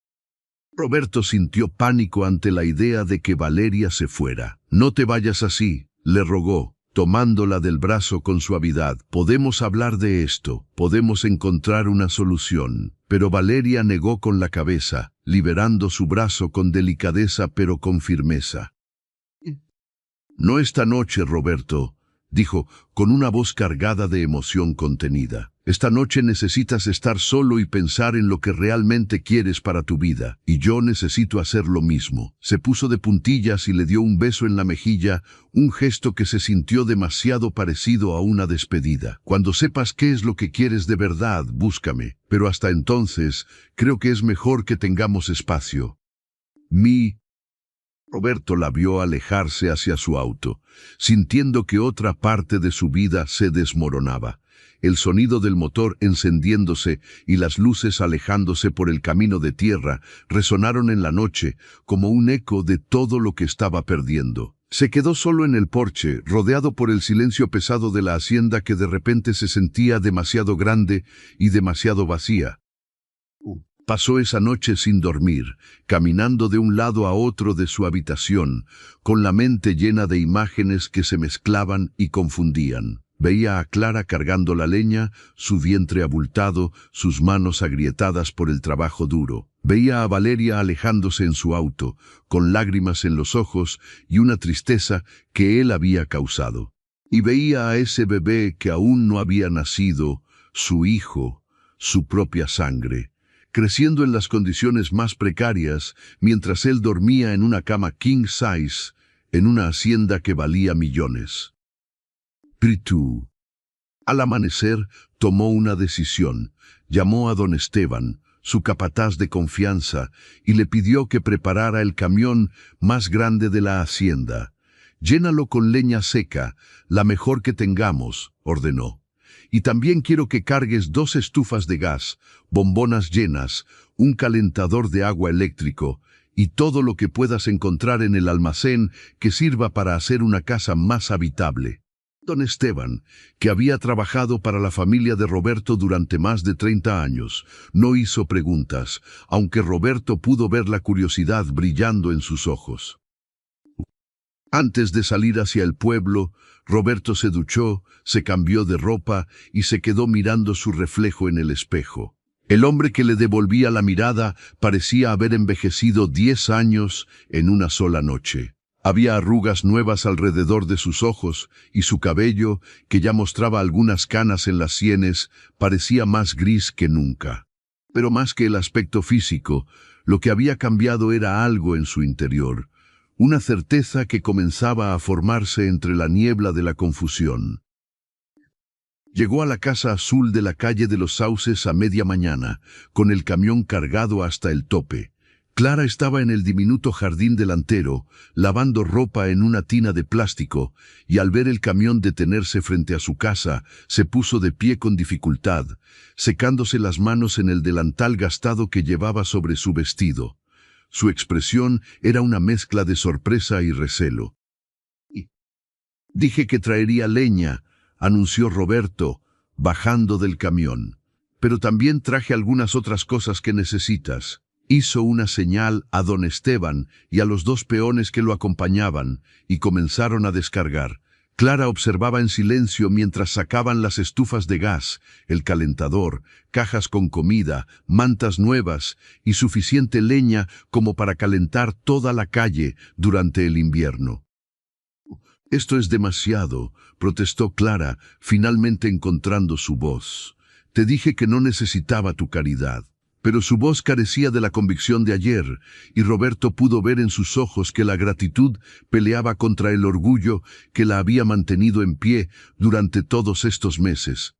Roberto sintió pánico ante la idea de que Valeria se fuera. No te vayas así, le rogó, tomándola del brazo con suavidad. Podemos hablar de esto, podemos encontrar una solución. Pero Valeria negó con la cabeza, liberando su brazo con delicadeza pero con firmeza. No esta noche, Roberto, dijo, con una voz cargada de emoción contenida. Esta noche necesitas estar solo y pensar en lo que realmente quieres para tu vida, y yo necesito hacer lo mismo. Se puso de puntillas y le dio un beso en la mejilla, un gesto que se sintió demasiado parecido a una despedida. Cuando sepas qué es lo que quieres de verdad, búscame, pero hasta entonces, creo que es mejor que tengamos espacio. Roberto la vio alejarse hacia su auto, sintiendo que otra parte de su vida se desmoronaba. El sonido del motor encendiéndose y las luces alejándose por el camino de tierra resonaron en la noche como un eco de todo lo que estaba perdiendo. Se quedó solo en el porche, rodeado por el silencio pesado de la hacienda que de repente se sentía demasiado grande y demasiado vacía. Pasó esa noche sin dormir, caminando de un lado a otro de su habitación, con la mente llena de imágenes que se mezclaban y confundían. Veía a Clara cargando la leña, su vientre abultado, sus manos agrietadas por el trabajo duro. Veía a Valeria alejándose en su auto, con lágrimas en los ojos y una tristeza que él había causado. Y veía a ese bebé que aún no había nacido, su hijo, su propia sangre, creciendo en las condiciones más precarias, mientras él dormía en una cama king size, en una hacienda que valía millones. Pritu. Al amanecer, tomó una decisión. Llamó a don Esteban, su capataz de confianza, y le pidió que preparara el camión más grande de la hacienda. «Llénalo con leña seca, la mejor que tengamos», ordenó. «Y también quiero que cargues 2 estufas de gas, bombonas llenas, un calentador de agua eléctrico y todo lo que puedas encontrar en el almacén que sirva para hacer una casa más habitable». Don Esteban, que había trabajado para la familia de Roberto durante más de 30 años, no hizo preguntas, aunque Roberto pudo ver la curiosidad brillando en sus ojos. Antes de salir hacia el pueblo, Roberto se duchó, se cambió de ropa y se quedó mirando su reflejo en el espejo. El hombre que le devolvía la mirada parecía haber envejecido 10 años en una sola noche. Había arrugas nuevas alrededor de sus ojos y su cabello, que ya mostraba algunas canas en las sienes, parecía más gris que nunca. Pero más que el aspecto físico, lo que había cambiado era algo en su interior, una certeza que comenzaba a formarse entre la niebla de la confusión. Llegó a la casa azul de la calle de los Sauces a media mañana, con el camión cargado hasta el tope. Clara estaba en el diminuto jardín delantero, lavando ropa en una tina de plástico, y al ver el camión detenerse frente a su casa, se puso de pie con dificultad, secándose las manos en el delantal gastado que llevaba sobre su vestido. Su expresión era una mezcla de sorpresa y recelo. «Dije que traería leña», anunció Roberto, bajando del camión. «Pero también traje algunas otras cosas que necesitas». Hizo una señal a don Esteban y a los 2 peones que lo acompañaban, y comenzaron a descargar. Clara observaba en silencio mientras sacaban las estufas de gas, el calentador, cajas con comida, mantas nuevas y suficiente leña como para calentar toda la calle durante el invierno. Esto es demasiado, protestó Clara, finalmente encontrando su voz. Te dije que no necesitaba tu caridad. Pero su voz carecía de la convicción de ayer, y Roberto pudo ver en sus ojos que la gratitud peleaba contra el orgullo que la había mantenido en pie durante todos estos meses.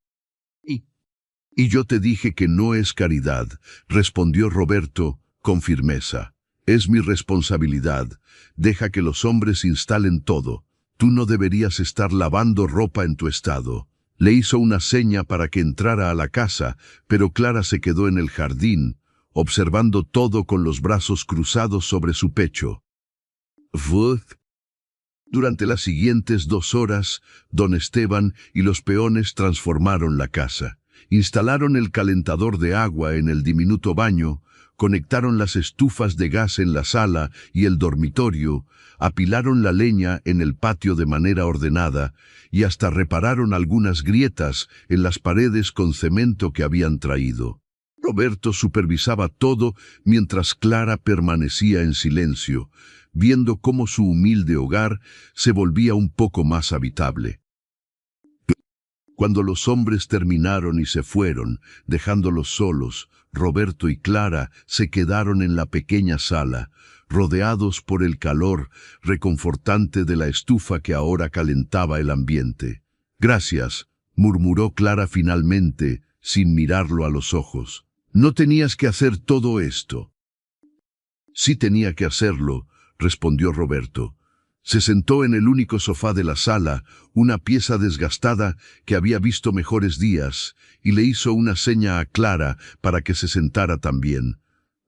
Y yo te dije que no es caridad, respondió Roberto con firmeza. Es mi responsabilidad. Deja que los hombres instalen todo. Tú no deberías estar lavando ropa en tu estado. Le hizo una seña para que entrara a la casa, pero Clara se quedó en el jardín, observando todo con los brazos cruzados sobre su pecho. Durante las siguientes 2 horas, don Esteban y los peones transformaron la casa. Instalaron el calentador de agua en el diminuto baño, conectaron las estufas de gas en la sala y el dormitorio, apilaron la leña en el patio de manera ordenada y hasta repararon algunas grietas en las paredes con cemento que habían traído. Roberto supervisaba todo mientras Clara permanecía en silencio, viendo cómo su humilde hogar se volvía un poco más habitable. Cuando los hombres terminaron y se fueron, dejándolos solos, Roberto y Clara se quedaron en la pequeña sala, rodeados por el calor reconfortante de la estufa que ahora calentaba el ambiente. Gracias, murmuró Clara finalmente, sin mirarlo a los ojos. No tenías que hacer todo esto. Sí tenía que hacerlo, respondió Roberto. Se sentó en el único sofá de la sala, una pieza desgastada que había visto mejores días, y le hizo una seña a Clara para que se sentara también.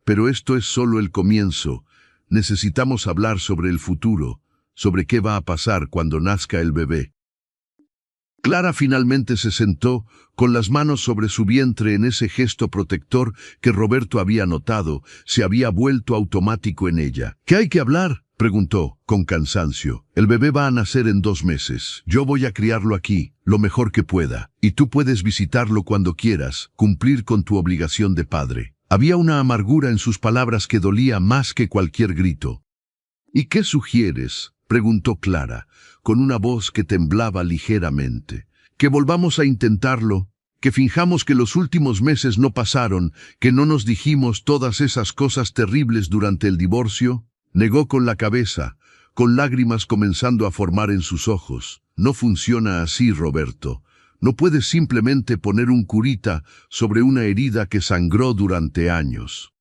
Pero esto es solo el comienzo. Necesitamos hablar sobre el futuro, sobre qué va a pasar cuando nazca el bebé. Clara finalmente se sentó, con las manos sobre su vientre en ese gesto protector que Roberto había notado, se había vuelto automático en ella. ¿Qué hay que hablar?, preguntó, con cansancio. El bebé va a nacer en 2 meses. Yo voy a criarlo aquí, lo mejor que pueda. Y tú puedes visitarlo cuando quieras, cumplir con tu obligación de padre. Había una amargura en sus palabras que dolía más que cualquier grito. ¿Y qué sugieres?, preguntó Clara, con una voz que temblaba ligeramente. Que volvamos a intentarlo, que finjamos que los últimos meses no pasaron, que no nos dijimos todas esas cosas terribles durante el divorcio. Negó con la cabeza, con lágrimas comenzando a formar en sus ojos. No funciona así, Roberto. No puedes simplemente poner un curita sobre una herida que sangró durante años.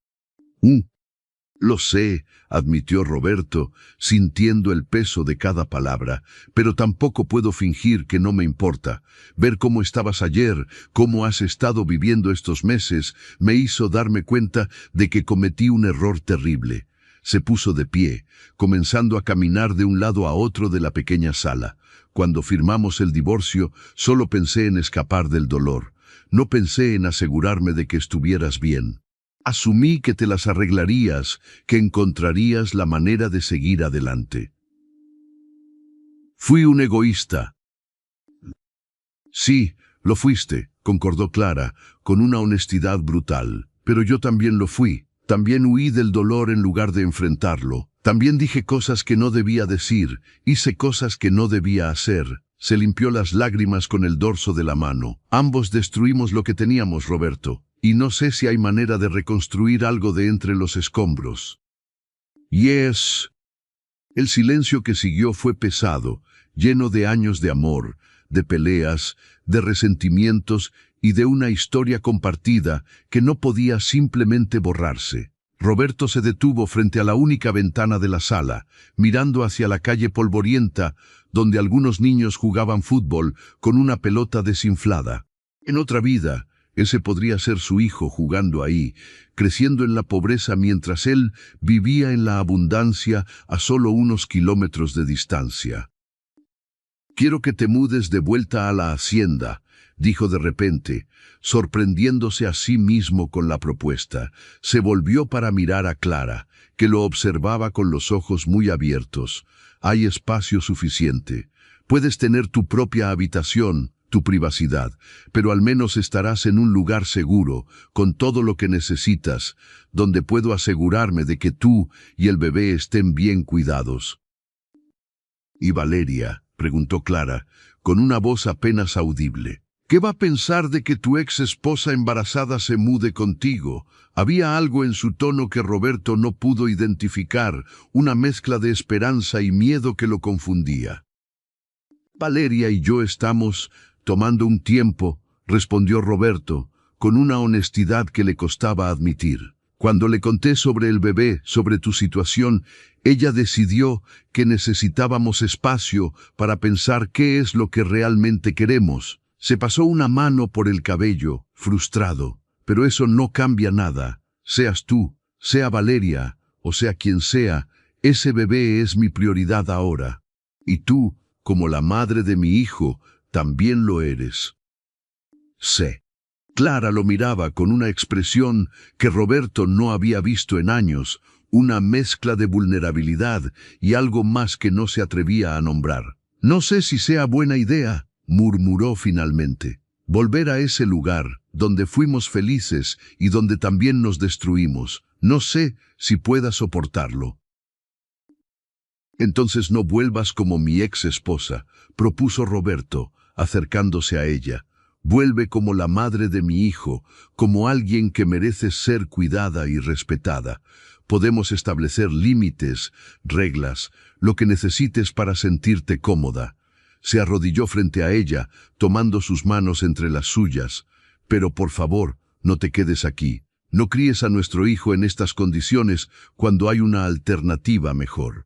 Lo sé, admitió Roberto, sintiendo el peso de cada palabra, pero tampoco puedo fingir que no me importa. Ver cómo estabas ayer, cómo has estado viviendo estos meses, me hizo darme cuenta de que cometí un error terrible. Se puso de pie, comenzando a caminar de un lado a otro de la pequeña sala. Cuando firmamos el divorcio, solo pensé en escapar del dolor. No pensé en asegurarme de que estuvieras bien. Asumí que te las arreglarías, que encontrarías la manera de seguir adelante. Fui un egoísta. Sí, lo fuiste, concordó Clara, con una honestidad brutal. Pero yo también lo fui. También huí del dolor en lugar de enfrentarlo. También dije cosas que no debía decir, hice cosas que no debía hacer. Se limpió las lágrimas con el dorso de la mano. Ambos destruimos lo que teníamos, Roberto, y no sé si hay manera de reconstruir algo de entre los escombros. Yes. El silencio que siguió fue pesado, lleno de años de amor, de peleas, de resentimientos y de una historia compartida que no podía simplemente borrarse. Roberto se detuvo frente a la única ventana de la sala, mirando hacia la calle polvorienta, donde algunos niños jugaban fútbol con una pelota desinflada. En otra vida, ese podría ser su hijo jugando ahí, creciendo en la pobreza mientras él vivía en la abundancia a solo unos kilómetros de distancia. «Quiero que te mudes de vuelta a la hacienda», dijo de repente, sorprendiéndose a sí mismo con la propuesta. Se volvió para mirar a Clara, que lo observaba con los ojos muy abiertos. «Hay espacio suficiente. Puedes tener tu propia habitación, tu privacidad, pero al menos estarás en un lugar seguro, con todo lo que necesitas, donde puedo asegurarme de que tú y el bebé estén bien cuidados». «¿Y Valeria?», preguntó Clara, con una voz apenas audible. ¿Qué va a pensar de que tu ex esposa embarazada se mude contigo? Había algo en su tono que Roberto no pudo identificar, una mezcla de esperanza y miedo que lo confundía. Valeria y yo estamos tomando un tiempo, respondió Roberto, con una honestidad que le costaba admitir. Cuando le conté sobre el bebé, sobre tu situación, ella decidió que necesitábamos espacio para pensar qué es lo que realmente queremos. Se pasó una mano por el cabello, frustrado. Pero eso no cambia nada. Seas tú, sea Valeria, o sea quien sea, ese bebé es mi prioridad ahora. Y tú, como la madre de mi hijo, también lo eres. Sé. Clara lo miraba con una expresión que Roberto no había visto en años, una mezcla de vulnerabilidad y algo más que no se atrevía a nombrar. No sé si sea buena idea, murmuró finalmente, volver a ese lugar donde fuimos felices y donde también nos destruimos. No sé si pueda soportarlo. Entonces no vuelvas como mi ex esposa, propuso Roberto, acercándose a ella. Vuelve como la madre de mi hijo, como alguien que merece ser cuidada y respetada. Podemos establecer límites, reglas, lo que necesites para sentirte cómoda. Se arrodilló frente a ella, tomando sus manos entre las suyas. Pero por favor, no te quedes aquí. No críes a nuestro hijo en estas condiciones cuando hay una alternativa mejor.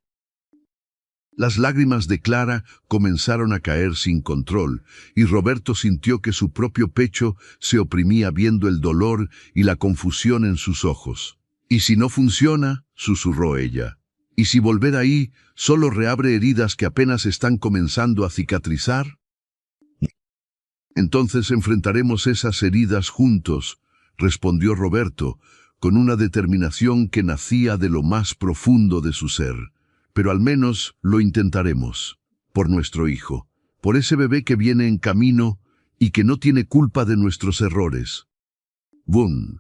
Las lágrimas de Clara comenzaron a caer sin control, y Roberto sintió que su propio pecho se oprimía viendo el dolor y la confusión en sus ojos. «¿Y si no funciona?», susurró ella. «¿Y si volver ahí solo reabre heridas que apenas están comenzando a cicatrizar?». «Entonces enfrentaremos esas heridas juntos», respondió Roberto, con una determinación que nacía de lo más profundo de su ser. «Pero al menos lo intentaremos, por nuestro hijo, por ese bebé que viene en camino y que no tiene culpa de nuestros errores». ¡Bum!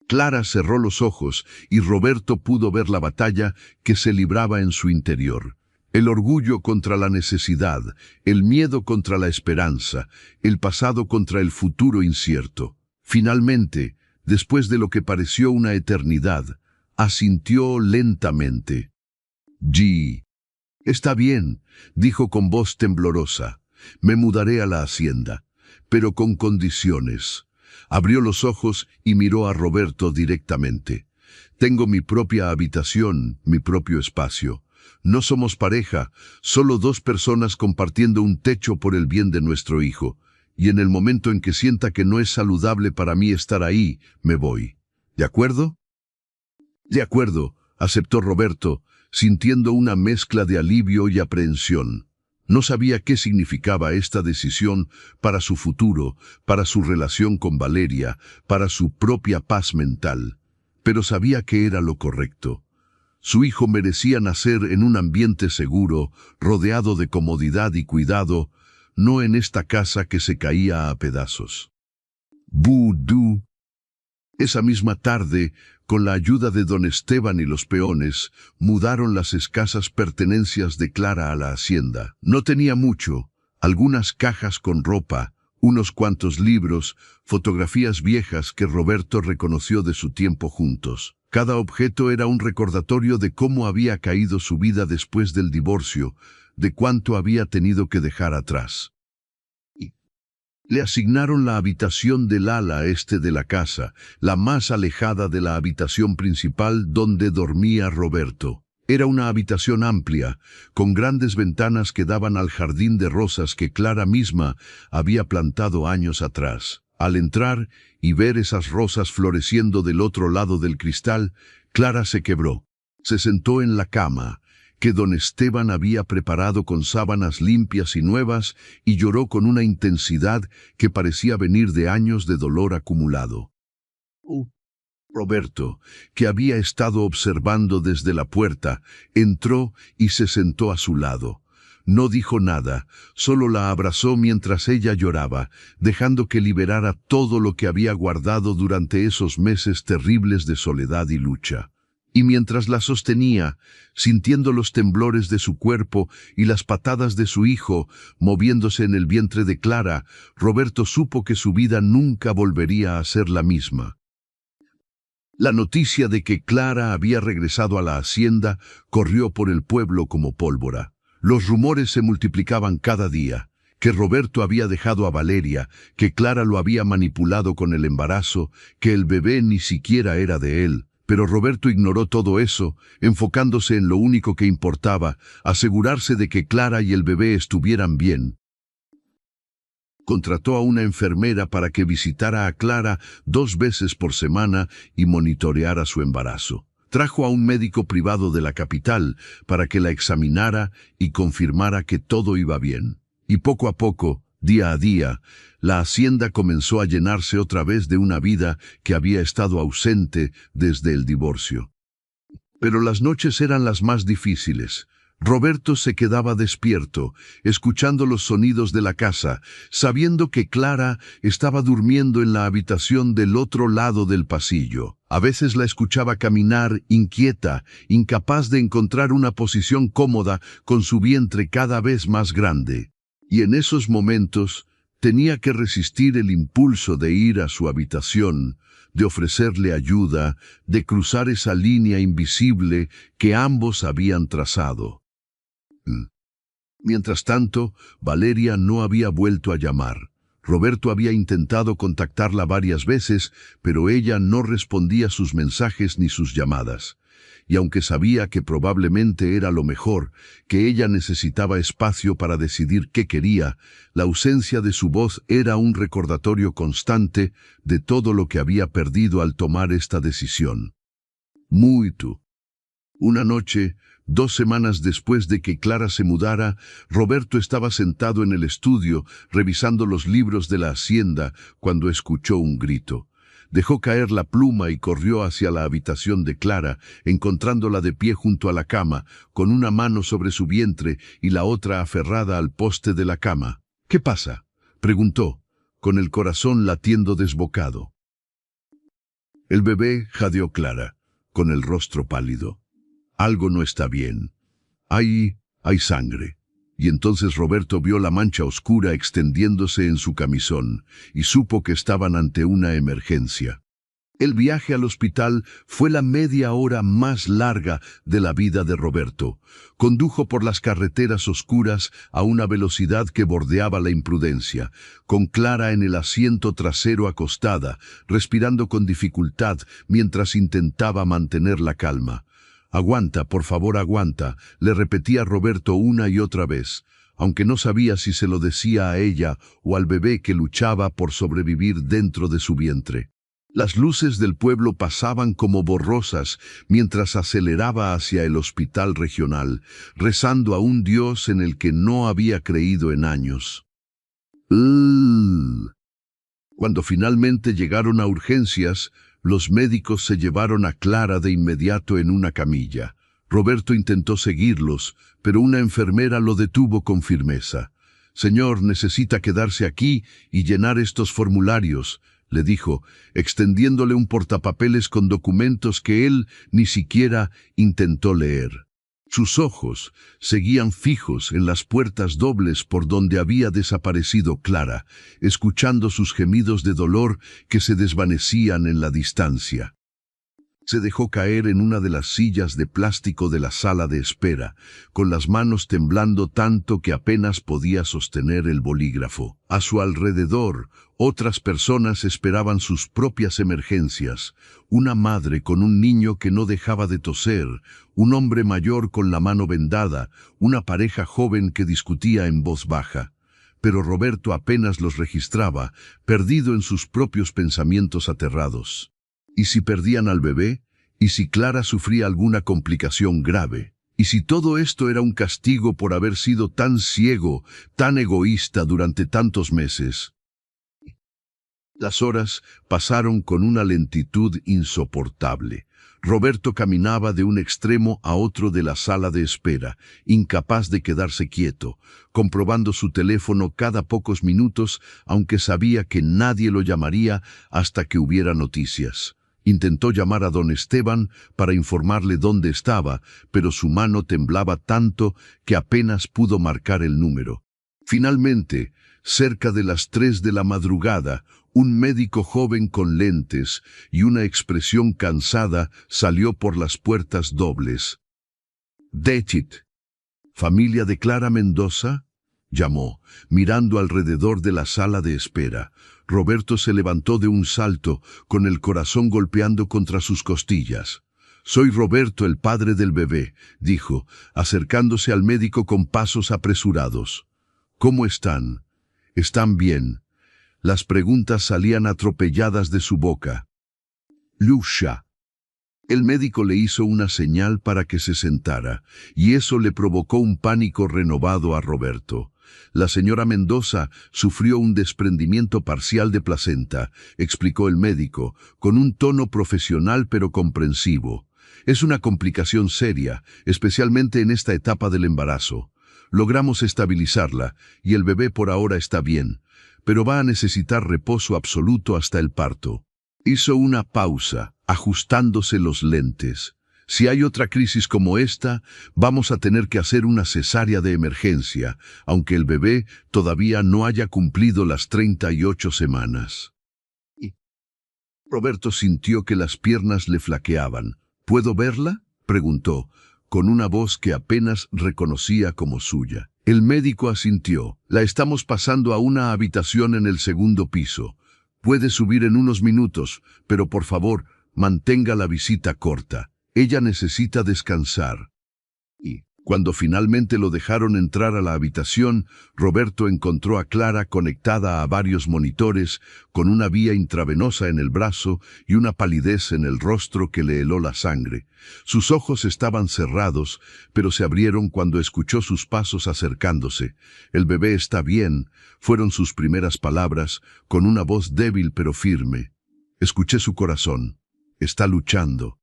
Clara cerró los ojos y Roberto pudo ver la batalla que se libraba en su interior. El orgullo contra la necesidad, el miedo contra la esperanza, el pasado contra el futuro incierto. Finalmente, después de lo que pareció una eternidad, asintió lentamente. «G. Está bien», dijo con voz temblorosa. «Me mudaré a la hacienda, pero con condiciones». Abrió los ojos y miró a Roberto directamente. «Tengo mi propia habitación, mi propio espacio. No somos pareja, solo dos personas compartiendo un techo por el bien de nuestro hijo. Y en el momento en que sienta que no es saludable para mí estar ahí, me voy. ¿De acuerdo?». «De acuerdo», aceptó Roberto, sintiendo una mezcla de alivio y aprehensión. No sabía qué significaba esta decisión para su futuro, para su relación con Valeria, para su propia paz mental, pero sabía que era lo correcto. Su hijo merecía nacer en un ambiente seguro, rodeado de comodidad y cuidado, no en esta casa que se caía a pedazos. Vudú. Esa misma tarde, con la ayuda de don Esteban y los peones, mudaron las escasas pertenencias de Clara a la hacienda. No tenía mucho, algunas cajas con ropa, unos cuantos libros, fotografías viejas que Roberto reconoció de su tiempo juntos. Cada objeto era un recordatorio de cómo había caído su vida después del divorcio, de cuánto había tenido que dejar atrás. Le asignaron la habitación del ala este de la casa, la más alejada de la habitación principal donde dormía Roberto. Era una habitación amplia, con grandes ventanas que daban al jardín de rosas que Clara misma había plantado años atrás. Al entrar y ver esas rosas floreciendo del otro lado del cristal, Clara se quebró. Se sentó en la cama, que don Esteban había preparado con sábanas limpias y nuevas, y lloró con una intensidad que parecía venir de años de dolor acumulado. Roberto, que había estado observando desde la puerta, entró y se sentó a su lado. No dijo nada, solo la abrazó mientras ella lloraba, dejando que liberara todo lo que había guardado durante esos meses terribles de soledad y lucha. Y mientras la sostenía, sintiendo los temblores de su cuerpo y las patadas de su hijo moviéndose en el vientre de Clara, Roberto supo que su vida nunca volvería a ser la misma. La noticia de que Clara había regresado a la hacienda corrió por el pueblo como pólvora. Los rumores se multiplicaban cada día, que Roberto había dejado a Valeria, que Clara lo había manipulado con el embarazo, que el bebé ni siquiera era de él. Pero Roberto ignoró todo eso, enfocándose en lo único que importaba, asegurarse de que Clara y el bebé estuvieran bien. Contrató a una enfermera para que visitara a Clara 2 veces por semana y monitoreara su embarazo. Trajo a un médico privado de la capital para que la examinara y confirmara que todo iba bien. Y poco a poco, día a día, la hacienda comenzó a llenarse otra vez de una vida que había estado ausente desde el divorcio. Pero las noches eran las más difíciles. Roberto se quedaba despierto, escuchando los sonidos de la casa, sabiendo que Clara estaba durmiendo en la habitación del otro lado del pasillo. A veces la escuchaba caminar inquieta, incapaz de encontrar una posición cómoda con su vientre cada vez más grande. Y en esos momentos tenía que resistir el impulso de ir a su habitación, de ofrecerle ayuda, de cruzar esa línea invisible que ambos habían trazado. Mientras tanto, Valeria no había vuelto a llamar. Roberto había intentado contactarla varias veces, pero ella no respondía sus mensajes ni sus llamadas. Y aunque sabía que probablemente era lo mejor, que ella necesitaba espacio para decidir qué quería, la ausencia de su voz era un recordatorio constante de todo lo que había perdido al tomar esta decisión. Una noche, 2 semanas después de que Clara se mudara, Roberto estaba sentado en el estudio, revisando los libros de la hacienda, cuando escuchó un grito. Dejó caer la pluma y corrió hacia la habitación de Clara, encontrándola de pie junto a la cama, con una mano sobre su vientre y la otra aferrada al poste de la cama. «¿Qué pasa?», preguntó, con el corazón latiendo desbocado. El bebé, jadeó Clara, con el rostro pálido. «Algo no está bien. Hay sangre». Y entonces Roberto vio la mancha oscura extendiéndose en su camisón y supo que estaban ante una emergencia. El viaje al hospital fue la media hora más larga de la vida de Roberto. Condujo por las carreteras oscuras a una velocidad que bordeaba la imprudencia, con Clara en el asiento trasero acostada, respirando con dificultad mientras intentaba mantener la calma. «Aguanta, por favor, aguanta», le repetía Roberto una y otra vez, aunque no sabía si se lo decía a ella o al bebé que luchaba por sobrevivir dentro de su vientre. Las luces del pueblo pasaban como borrosas mientras aceleraba hacia el hospital regional, rezando a un Dios en el que no había creído en años. Cuando finalmente llegaron a urgencias, los médicos se llevaron a Clara de inmediato en una camilla. Roberto intentó seguirlos, pero una enfermera lo detuvo con firmeza. «Señor, necesita quedarse aquí y llenar estos formularios», le dijo, extendiéndole un portapapeles con documentos que él ni siquiera intentó leer. Sus ojos seguían fijos en las puertas dobles por donde había desaparecido Clara, escuchando sus gemidos de dolor que se desvanecían en la distancia. Se dejó caer en una de las sillas de plástico de la sala de espera, con las manos temblando tanto que apenas podía sostener el bolígrafo. A su alrededor, otras personas esperaban sus propias emergencias. Una madre con un niño que no dejaba de toser, un hombre mayor con la mano vendada, una pareja joven que discutía en voz baja. Pero Roberto apenas los registraba, perdido en sus propios pensamientos aterrados. ¿Y si perdían al bebé? ¿Y si Clara sufría alguna complicación grave? ¿Y si todo esto era un castigo por haber sido tan ciego, tan egoísta durante tantos meses? Las horas pasaron con una lentitud insoportable. Roberto caminaba de un extremo a otro de la sala de espera, incapaz de quedarse quieto, comprobando su teléfono cada pocos minutos, aunque sabía que nadie lo llamaría hasta que hubiera noticias. Intentó llamar a don Esteban para informarle dónde estaba, pero su mano temblaba tanto que apenas pudo marcar el número. Finalmente, cerca de las 3 de la madrugada, un médico joven con lentes y una expresión cansada salió por las puertas dobles. «Dechit, ¿familia de Clara Mendoza?», llamó, mirando alrededor de la sala de espera. Roberto se levantó de un salto, con el corazón golpeando contra sus costillas. «Soy Roberto, el padre del bebé», dijo, acercándose al médico con pasos apresurados. «¿Cómo están? ¿Están bien?». Las preguntas salían atropelladas de su boca. «Lucia». El médico le hizo una señal para que se sentara, y eso le provocó un pánico renovado a Roberto. «La señora Mendoza sufrió un desprendimiento parcial de placenta», explicó el médico, con un tono profesional pero comprensivo. «Es una complicación seria, especialmente en esta etapa del embarazo. Logramos estabilizarla, y el bebé por ahora está bien, pero va a necesitar reposo absoluto hasta el parto». Hizo una pausa, ajustándose los lentes. «Si hay otra crisis como esta, vamos a tener que hacer una cesárea de emergencia, aunque el bebé todavía no haya cumplido las 38 semanas». Roberto sintió que las piernas le flaqueaban. «¿Puedo verla?», preguntó, con una voz que apenas reconocía como suya. El médico asintió. «La estamos pasando a una habitación en el segundo piso. Puede subir en unos minutos, pero por favor, mantenga la visita corta. Ella necesita descansar». Y cuando finalmente lo dejaron entrar a la habitación, Roberto encontró a Clara conectada a varios monitores, con una vía intravenosa en el brazo y una palidez en el rostro que le heló la sangre. Sus ojos estaban cerrados, pero se abrieron cuando escuchó sus pasos acercándose. «El bebé está bien», fueron sus primeras palabras, con una voz débil pero firme. «Escuché su corazón. Está luchando».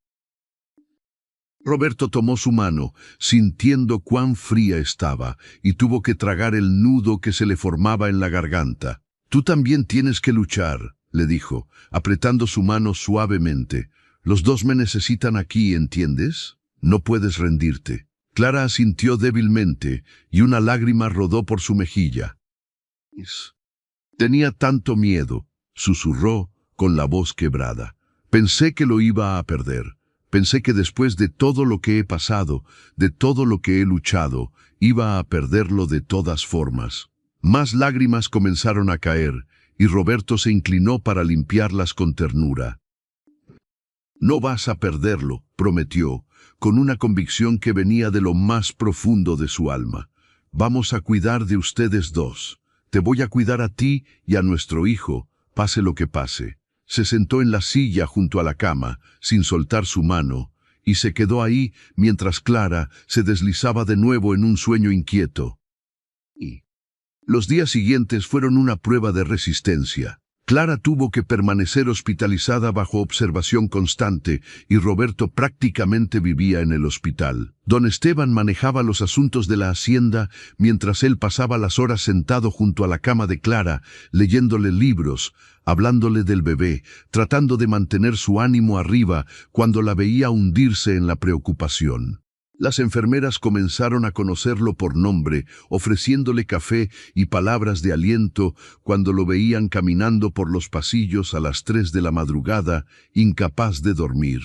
Roberto tomó su mano, sintiendo cuán fría estaba, y tuvo que tragar el nudo que se le formaba en la garganta. «Tú también tienes que luchar», le dijo, apretando su mano suavemente. «Los dos me necesitan aquí, ¿entiendes? No puedes rendirte». Clara asintió débilmente, y una lágrima rodó por su mejilla. «Tenía tanto miedo», susurró con la voz quebrada. «Pensé que lo iba a perder. Pensé que después de todo lo que he pasado, de todo lo que he luchado, iba a perderlo de todas formas». Más lágrimas comenzaron a caer, y Roberto se inclinó para limpiarlas con ternura. «No vas a perderlo», prometió, con una convicción que venía de lo más profundo de su alma. «Vamos a cuidar de ustedes dos. Te voy a cuidar a ti y a nuestro hijo, pase lo que pase». Se sentó en la silla junto a la cama, sin soltar su mano, y se quedó ahí mientras Clara se deslizaba de nuevo en un sueño inquieto. Y los días siguientes fueron una prueba de resistencia. Clara tuvo que permanecer hospitalizada bajo observación constante y Roberto prácticamente vivía en el hospital. Don Esteban manejaba los asuntos de la hacienda mientras él pasaba las horas sentado junto a la cama de Clara, leyéndole libros, hablándole del bebé, tratando de mantener su ánimo arriba cuando la veía hundirse en la preocupación. Las enfermeras comenzaron a conocerlo por nombre, ofreciéndole café y palabras de aliento cuando lo veían caminando por los pasillos a las 3 de la madrugada, incapaz de dormir.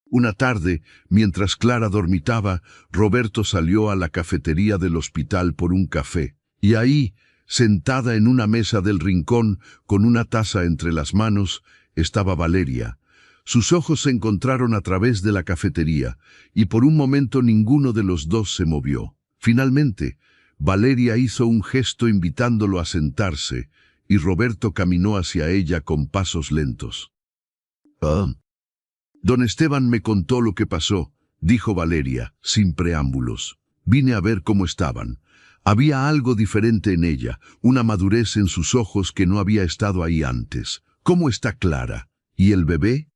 Una tarde, mientras Clara dormitaba, Roberto salió a la cafetería del hospital por un café, y ahí, sentada en una mesa del rincón, con una taza entre las manos, estaba Valeria. Sus ojos se encontraron a través de la cafetería, y por un momento ninguno de los dos se movió. Finalmente, Valeria hizo un gesto invitándolo a sentarse, y Roberto caminó hacia ella con pasos lentos. «Don Esteban me contó lo que pasó», dijo Valeria, sin preámbulos. «Vine a ver cómo estaban. Había algo diferente en ella, una madurez en sus ojos que no había estado ahí antes. ¿Cómo está Clara? ¿Y el bebé?»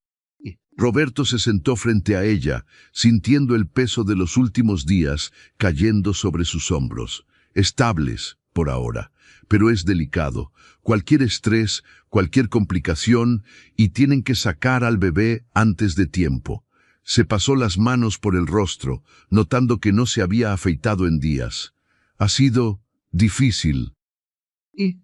Roberto se sentó frente a ella, sintiendo el peso de los últimos días cayendo sobre sus hombros. «Estables», por ahora, pero es delicado. Cualquier estrés, cualquier complicación, y tienen que sacar al bebé antes de tiempo. Se pasó las manos por el rostro, notando que no se había afeitado en días. Ha sido difícil. ¿Y?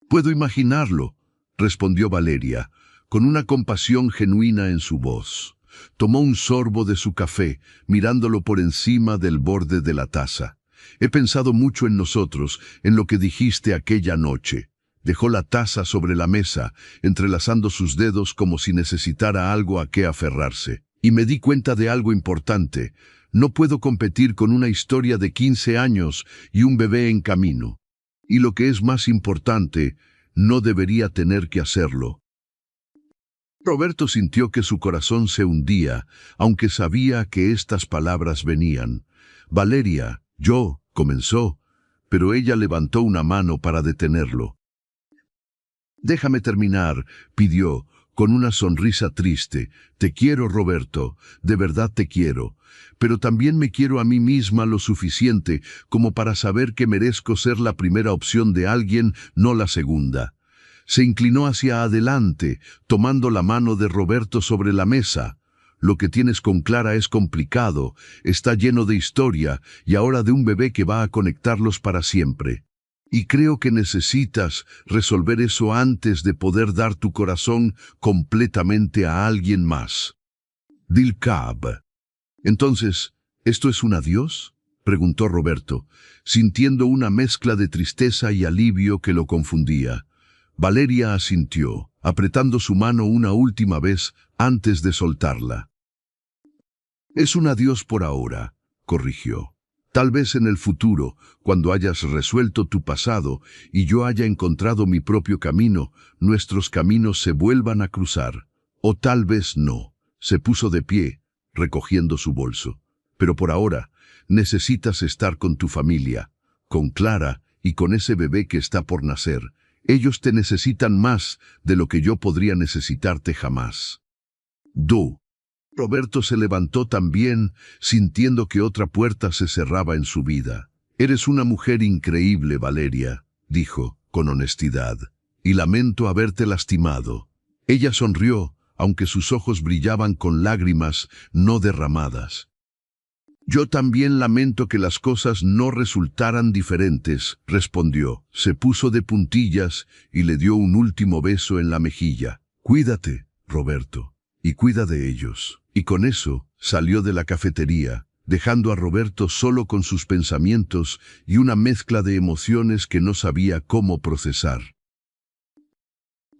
Puedo imaginarlo, respondió Valeria, con una compasión genuina en su voz. Tomó un sorbo de su café, mirándolo por encima del borde de la taza. He pensado mucho en nosotros, en lo que dijiste aquella noche. Dejó la taza sobre la mesa, entrelazando sus dedos como si necesitara algo a qué aferrarse. Y me di cuenta de algo importante. No puedo competir con una historia de 15 años y un bebé en camino. Y lo que es más importante, no debería tener que hacerlo. Roberto sintió que su corazón se hundía, aunque sabía que estas palabras venían. Valeria, comenzó, pero ella levantó una mano para detenerlo. Déjame terminar, pidió, con una sonrisa triste. Te quiero, Roberto, de verdad te quiero, pero también me quiero a mí misma lo suficiente como para saber que merezco ser la primera opción de alguien, no la segunda. Se inclinó hacia adelante, tomando la mano de Roberto sobre la mesa. Lo que tienes con Clara es complicado, está lleno de historia y ahora de un bebé que va a conectarlos para siempre. Y creo que necesitas resolver eso antes de poder dar tu corazón completamente a alguien más. Dilcab. Entonces, ¿esto es un adiós?, preguntó Roberto, sintiendo una mezcla de tristeza y alivio que lo confundía. Valeria asintió, apretando su mano una última vez antes de soltarla. Es un adiós por ahora, corrigió. Tal vez en el futuro, cuando hayas resuelto tu pasado y yo haya encontrado mi propio camino, nuestros caminos se vuelvan a cruzar. O tal vez no. Se puso de pie, recogiendo su bolso. Pero por ahora, necesitas estar con tu familia, con Clara y con ese bebé que está por nacer. Ellos te necesitan más de lo que yo podría necesitarte jamás. Roberto se levantó también, sintiendo que otra puerta se cerraba en su vida. Eres una mujer increíble, Valeria, dijo, con honestidad, y lamento haberte lastimado. Ella sonrió, aunque sus ojos brillaban con lágrimas no derramadas. Yo también lamento que las cosas no resultaran diferentes, respondió. Se puso de puntillas y le dio un último beso en la mejilla. Cuídate, Roberto, y cuida de ellos. Y con eso salió de la cafetería, dejando a Roberto solo con sus pensamientos y una mezcla de emociones que no sabía cómo procesar.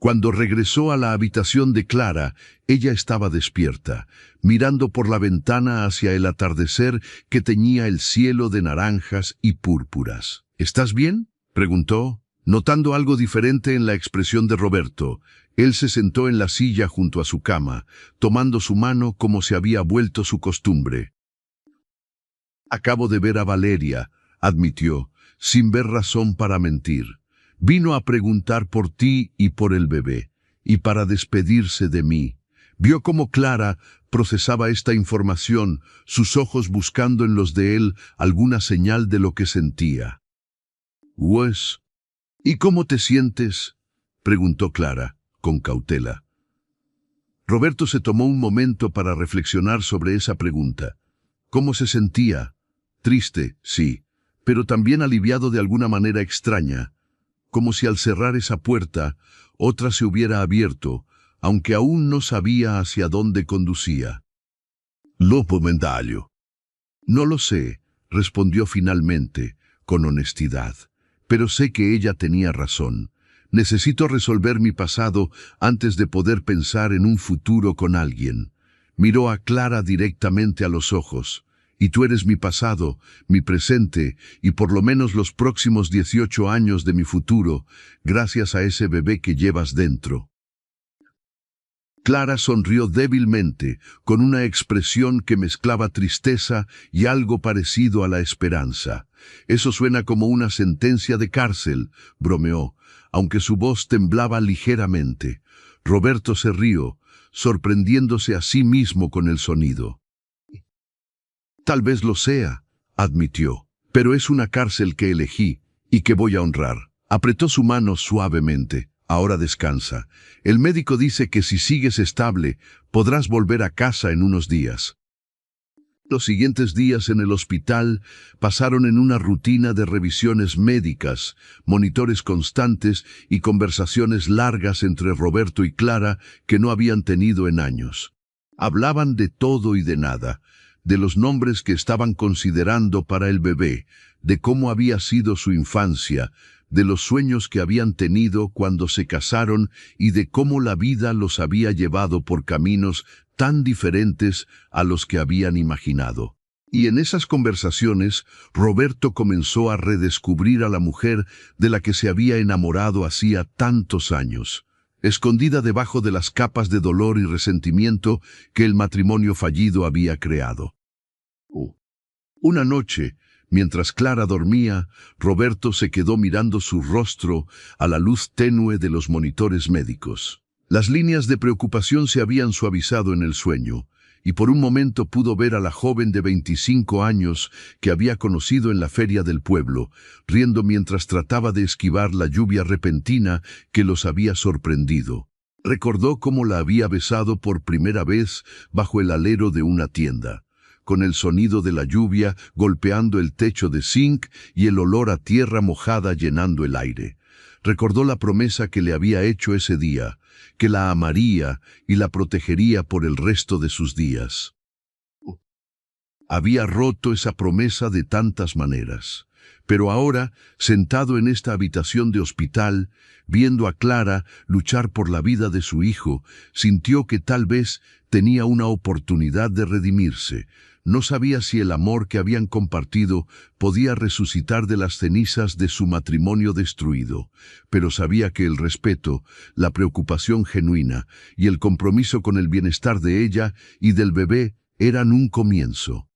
Cuando regresó a la habitación de Clara, ella estaba despierta, mirando por la ventana hacia el atardecer que teñía el cielo de naranjas y púrpuras. ¿Estás bien?, preguntó, notando algo diferente en la expresión de Roberto. Él se sentó en la silla junto a su cama, tomando su mano como se había vuelto su costumbre. Acabo de ver a Valeria, admitió, sin ver razón para mentir. Vino a preguntar por ti y por el bebé, y para despedirse de mí. Vio cómo Clara procesaba esta información, sus ojos buscando en los de él alguna señal de lo que sentía. «Pues, ¿y cómo te sientes?», preguntó Clara, con cautela. Roberto se tomó un momento para reflexionar sobre esa pregunta. ¿Cómo se sentía? Triste, sí, pero también aliviado de alguna manera extraña, como si al cerrar esa puerta, otra se hubiera abierto, aunque aún no sabía hacia dónde conducía. «Lopo Mendaglio». «No lo sé», respondió finalmente, con honestidad, «pero sé que ella tenía razón. Necesito resolver mi pasado antes de poder pensar en un futuro con alguien». Miró a Clara directamente a los ojos. «Y tú eres mi pasado, mi presente y por lo menos los próximos 18 años de mi futuro, gracias a ese bebé que llevas dentro». Clara sonrió débilmente, con una expresión que mezclaba tristeza y algo parecido a la esperanza. «Eso suena como una sentencia de cárcel», bromeó, aunque su voz temblaba ligeramente. Roberto se rió, sorprendiéndose a sí mismo con el sonido. «Tal vez lo sea», admitió, «pero es una cárcel que elegí, y que voy a honrar. Apretó su mano suavemente. Ahora descansa. El médico dice que si sigues estable, podrás volver a casa en unos días. Los siguientes días en el hospital pasaron en una rutina de revisiones médicas, monitores constantes y conversaciones largas entre Roberto y Clara que no habían tenido en años. Hablaban de todo y de nada, de los nombres que estaban considerando para el bebé, de cómo había sido su infancia, de los sueños que habían tenido cuando se casaron y de cómo la vida los había llevado por caminos tan diferentes a los que habían imaginado. Y en esas conversaciones, Roberto comenzó a redescubrir a la mujer de la que se había enamorado hacía tantos años, escondida debajo de las capas de dolor y resentimiento que el matrimonio fallido había creado. Una noche, mientras Clara dormía, Roberto se quedó mirando su rostro a la luz tenue de los monitores médicos. Las líneas de preocupación se habían suavizado en el sueño, y por un momento pudo ver a la joven de 25 años que había conocido en la feria del pueblo, riendo mientras trataba de esquivar la lluvia repentina que los había sorprendido. Recordó cómo la había besado por primera vez bajo el alero de una tienda, con el sonido de la lluvia golpeando el techo de zinc y el olor a tierra mojada llenando el aire. Recordó la promesa que le había hecho ese día, que la amaría y la protegería por el resto de sus días. Había roto esa promesa de tantas maneras, pero ahora, sentado en esta habitación de hospital, viendo a Clara luchar por la vida de su hijo, sintió que tal vez tenía una oportunidad de redimirse. No sabía si el amor que habían compartido podía resucitar de las cenizas de su matrimonio destruido, pero sabía que el respeto, la preocupación genuina y el compromiso con el bienestar de ella y del bebé eran un comienzo.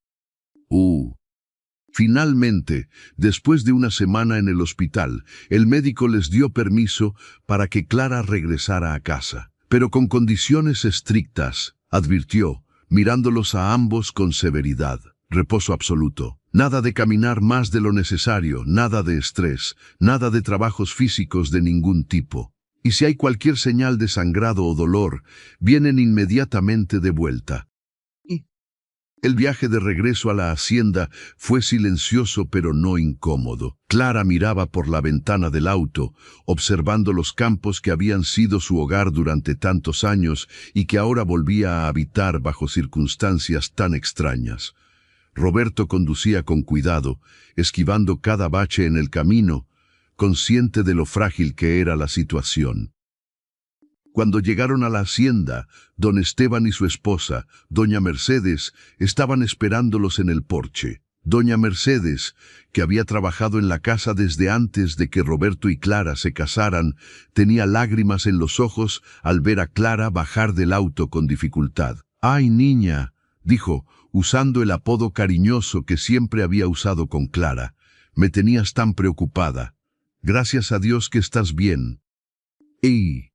Finalmente, después de una semana en el hospital, el médico les dio permiso para que Clara regresara a casa, pero con condiciones estrictas, advirtió, mirándolos a ambos con severidad. Reposo absoluto. Nada de caminar más de lo necesario, nada de estrés, nada de trabajos físicos de ningún tipo. Y si hay cualquier señal de sangrado o dolor, vienen inmediatamente de vuelta. El viaje de regreso a la hacienda fue silencioso pero no incómodo. Clara miraba por la ventana del auto, observando los campos que habían sido su hogar durante tantos años y que ahora volvía a habitar bajo circunstancias tan extrañas. Roberto conducía con cuidado, esquivando cada bache en el camino, consciente de lo frágil que era la situación. Cuando llegaron a la hacienda, don Esteban y su esposa, doña Mercedes, estaban esperándolos en el porche. Doña Mercedes, que había trabajado en la casa desde antes de que Roberto y Clara se casaran, tenía lágrimas en los ojos al ver a Clara bajar del auto con dificultad. «Ay, niña», dijo, usando el apodo cariñoso que siempre había usado con Clara, «me tenías tan preocupada. Gracias a Dios que estás bien». «¡Ey!».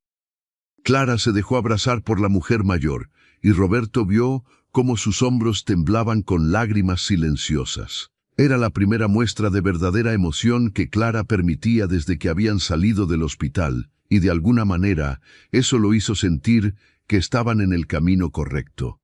Clara se dejó abrazar por la mujer mayor, y Roberto vio cómo sus hombros temblaban con lágrimas silenciosas. Era la primera muestra de verdadera emoción que Clara permitía desde que habían salido del hospital, y de alguna manera eso lo hizo sentir que estaban en el camino correcto.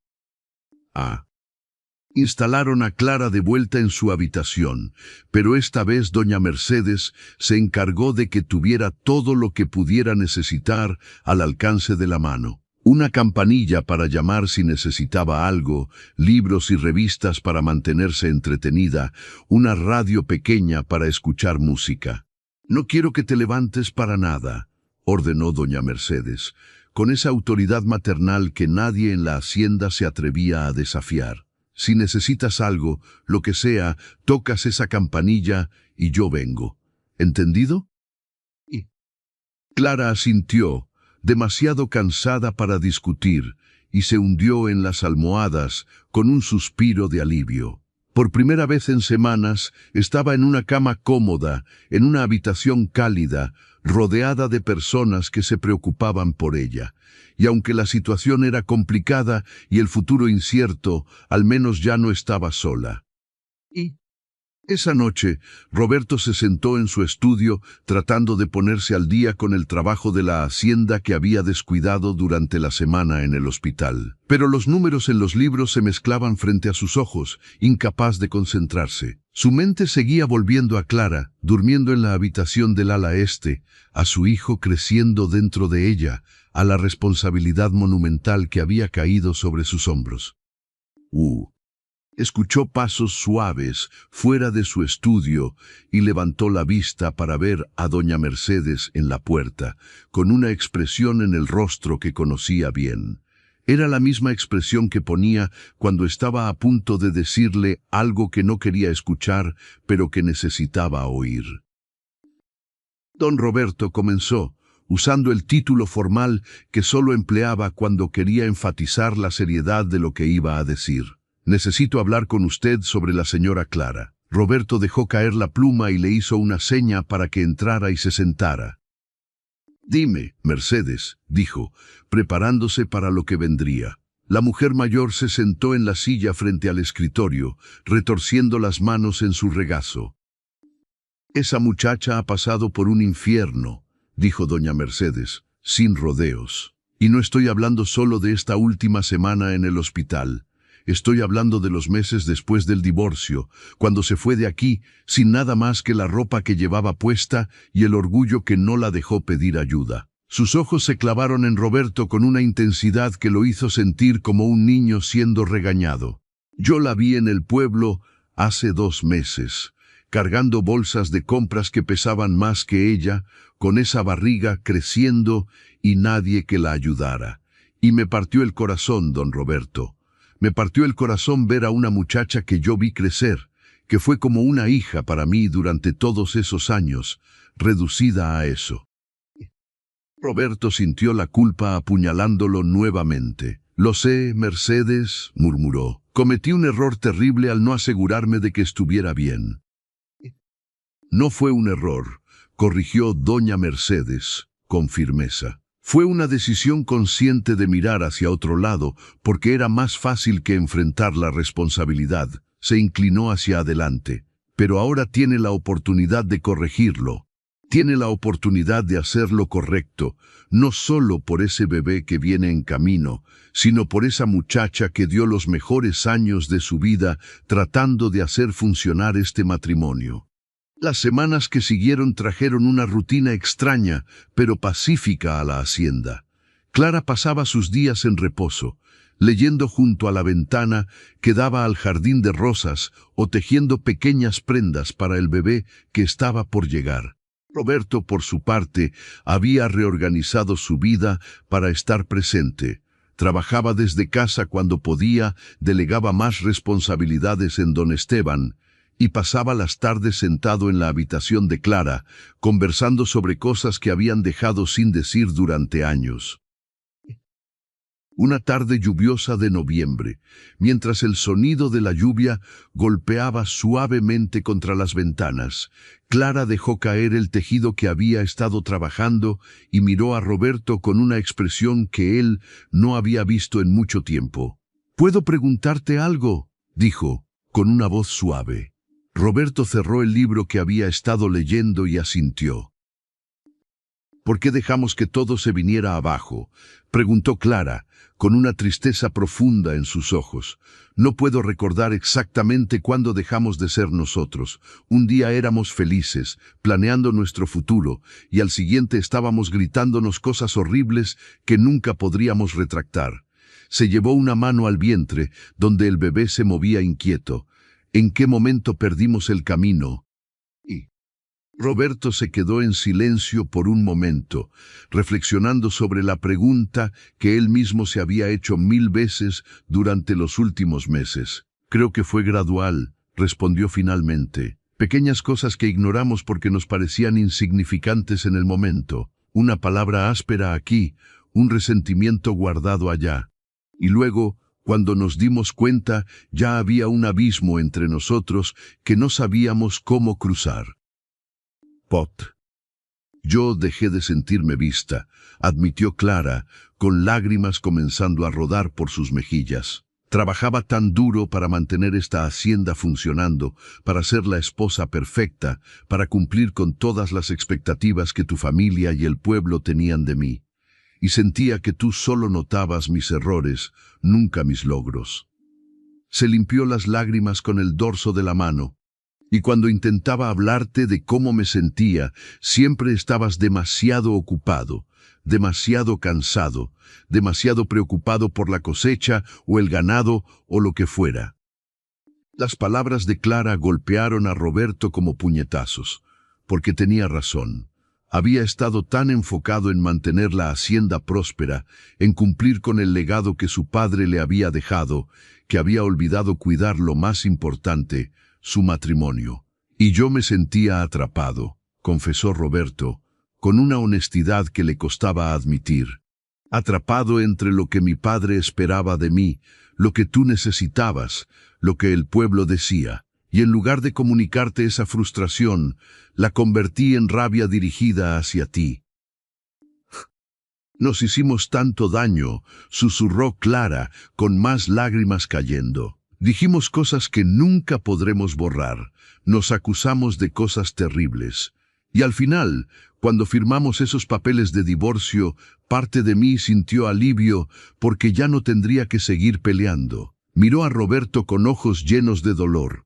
Instalaron a Clara de vuelta en su habitación, pero esta vez doña Mercedes se encargó de que tuviera todo lo que pudiera necesitar al alcance de la mano. Una campanilla para llamar si necesitaba algo, libros y revistas para mantenerse entretenida, una radio pequeña para escuchar música. «No quiero que te levantes para nada», ordenó doña Mercedes, con esa autoridad maternal que nadie en la hacienda se atrevía a desafiar. «Si necesitas algo, lo que sea, tocas esa campanilla y yo vengo. ¿Entendido?» Clara asintió, demasiado cansada para discutir, y se hundió en las almohadas con un suspiro de alivio. Por primera vez en semanas, estaba en una cama cómoda, en una habitación cálida, rodeada de personas que se preocupaban por ella. Y aunque la situación era complicada y el futuro incierto, al menos ya no estaba sola. Esa noche, Roberto se sentó en su estudio tratando de ponerse al día con el trabajo de la hacienda que había descuidado durante la semana en el hospital. Pero los números en los libros se mezclaban frente a sus ojos, incapaz de concentrarse. Su mente seguía volviendo a Clara, durmiendo en la habitación del ala este, a su hijo creciendo dentro de ella, a la responsabilidad monumental que había caído sobre sus hombros. Escuchó pasos suaves fuera de su estudio y levantó la vista para ver a doña Mercedes en la puerta, con una expresión en el rostro que conocía bien. Era la misma expresión que ponía cuando estaba a punto de decirle algo que no quería escuchar, pero que necesitaba oír. Don Roberto comenzó, usando el título formal que solo empleaba cuando quería enfatizar la seriedad de lo que iba a decir. Necesito hablar con usted sobre la señora Clara. Roberto dejó caer la pluma y le hizo una seña para que entrara y se sentara. Dime, Mercedes, dijo, preparándose para lo que vendría. La mujer mayor se sentó en la silla frente al escritorio, retorciendo las manos en su regazo. Esa muchacha ha pasado por un infierno, dijo doña Mercedes, sin rodeos. Y no estoy hablando solo de esta última semana en el hospital. Estoy hablando de los meses después del divorcio, cuando se fue de aquí sin nada más que la ropa que llevaba puesta y el orgullo que no la dejó pedir ayuda. Sus ojos se clavaron en Roberto con una intensidad que lo hizo sentir como un niño siendo regañado. Yo la vi en el pueblo hace 2 meses, cargando bolsas de compras que pesaban más que ella, con esa barriga creciendo y nadie que la ayudara. Y me partió el corazón, don Roberto. Me partió el corazón ver a una muchacha que yo vi crecer, que fue como una hija para mí durante todos esos años, reducida a eso. Roberto sintió la culpa apuñalándolo nuevamente. Lo sé, Mercedes, murmuró. Cometí un error terrible al no asegurarme de que estuviera bien. No fue un error, corrigió doña Mercedes, con firmeza. Fue una decisión consciente de mirar hacia otro lado, porque era más fácil que enfrentar la responsabilidad. Se inclinó hacia adelante. Pero ahora tiene la oportunidad de corregirlo. Tiene la oportunidad de hacer lo correcto, no solo por ese bebé que viene en camino, sino por esa muchacha que dio los mejores años de su vida tratando de hacer funcionar este matrimonio. Las semanas que siguieron trajeron una rutina extraña, pero pacífica a la hacienda. Clara pasaba sus días en reposo, leyendo junto a la ventana que daba al jardín de rosas o tejiendo pequeñas prendas para el bebé que estaba por llegar. Roberto, por su parte, había reorganizado su vida para estar presente. Trabajaba desde casa cuando podía, delegaba más responsabilidades en don Esteban, y pasaba las tardes sentado en la habitación de Clara, conversando sobre cosas que habían dejado sin decir durante años. Una tarde lluviosa de noviembre, mientras el sonido de la lluvia golpeaba suavemente contra las ventanas, Clara dejó caer el tejido que había estado trabajando y miró a Roberto con una expresión que él no había visto en mucho tiempo. «¿Puedo preguntarte algo?», dijo, con una voz suave. Roberto cerró el libro que había estado leyendo y asintió. «¿Por qué dejamos que todo se viniera abajo?», preguntó Clara, con una tristeza profunda en sus ojos. «No puedo recordar exactamente cuándo dejamos de ser nosotros. Un día éramos felices, planeando nuestro futuro, y al siguiente estábamos gritándonos cosas horribles que nunca podríamos retractar. Se llevó una mano al vientre, donde el bebé se movía inquieto. ¿En qué momento perdimos el camino?». Y Roberto se quedó en silencio por un momento, reflexionando sobre la pregunta que él mismo se había hecho 1000 veces durante los últimos meses. «Creo que fue gradual», respondió finalmente. «Pequeñas cosas que ignoramos porque nos parecían insignificantes en el momento. Una palabra áspera aquí, un resentimiento guardado allá. Y luego, cuando nos dimos cuenta, ya había un abismo entre nosotros que no sabíamos cómo cruzar». «Yo dejé de sentirme vista», admitió Clara, con lágrimas comenzando a rodar por sus mejillas. Trabajaba tan duro para mantener esta hacienda funcionando, para ser la esposa perfecta, para cumplir con todas las expectativas que tu familia y el pueblo tenían de mí. Y sentía que tú solo notabas mis errores, nunca mis logros. Se limpió las lágrimas con el dorso de la mano, y cuando intentaba hablarte de cómo me sentía, siempre estabas demasiado ocupado, demasiado cansado, demasiado preocupado por la cosecha o el ganado o lo que fuera. Las palabras de Clara golpearon a Roberto como puñetazos, porque tenía razón. Había estado tan enfocado en mantener la hacienda próspera, en cumplir con el legado que su padre le había dejado, que había olvidado cuidar lo más importante, su matrimonio. Y yo me sentía atrapado, confesó Roberto, con una honestidad que le costaba admitir. Atrapado entre lo que mi padre esperaba de mí, lo que tú necesitabas, lo que el pueblo decía. Y en lugar de comunicarte esa frustración, la convertí en rabia dirigida hacia ti. Nos hicimos tanto daño, susurró Clara, con más lágrimas cayendo. Dijimos cosas que nunca podremos borrar. Nos acusamos de cosas terribles. Y al final, cuando firmamos esos papeles de divorcio, parte de mí sintió alivio porque ya no tendría que seguir peleando. Miró a Roberto con ojos llenos de dolor.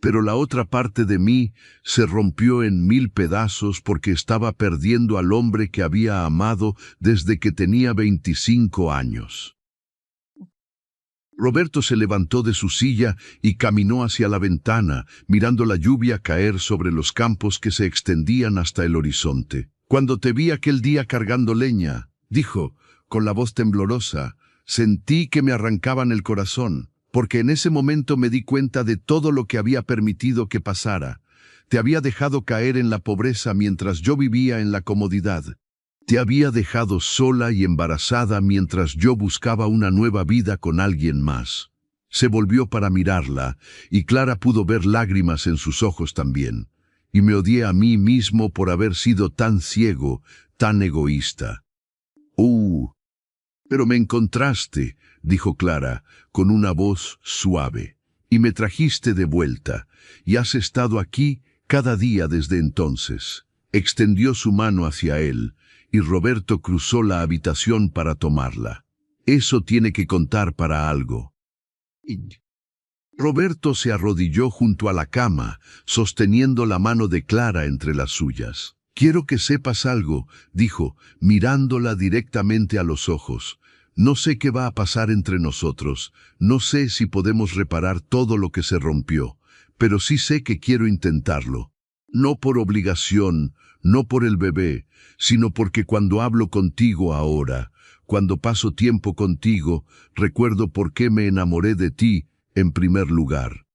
Pero la otra parte de mí se rompió en 1000 pedazos porque estaba perdiendo al hombre que había amado desde que tenía 25 años. Roberto se levantó de su silla y caminó hacia la ventana, mirando la lluvia caer sobre los campos que se extendían hasta el horizonte. Cuando te vi aquel día cargando leña, dijo, con la voz temblorosa, sentí que me arrancaban el corazón. Porque en ese momento me di cuenta de todo lo que había permitido que pasara. Te había dejado caer en la pobreza mientras yo vivía en la comodidad. Te había dejado sola y embarazada mientras yo buscaba una nueva vida con alguien más. Se volvió para mirarla, y Clara pudo ver lágrimas en sus ojos también. Y me odié a mí mismo por haber sido tan ciego, tan egoísta. Pero me encontraste, dijo Clara, con una voz suave, y me trajiste de vuelta, y has estado aquí cada día desde entonces. Extendió su mano hacia él, y Roberto cruzó la habitación para tomarla. Eso tiene que contar para algo. Roberto se arrodilló junto a la cama, sosteniendo la mano de Clara entre las suyas. Quiero que sepas algo, dijo, mirándola directamente a los ojos. No sé qué va a pasar entre nosotros, no sé si podemos reparar todo lo que se rompió, pero sí sé que quiero intentarlo. No por obligación, no por el bebé, sino porque cuando hablo contigo ahora, cuando paso tiempo contigo, recuerdo por qué me enamoré de ti en primer lugar.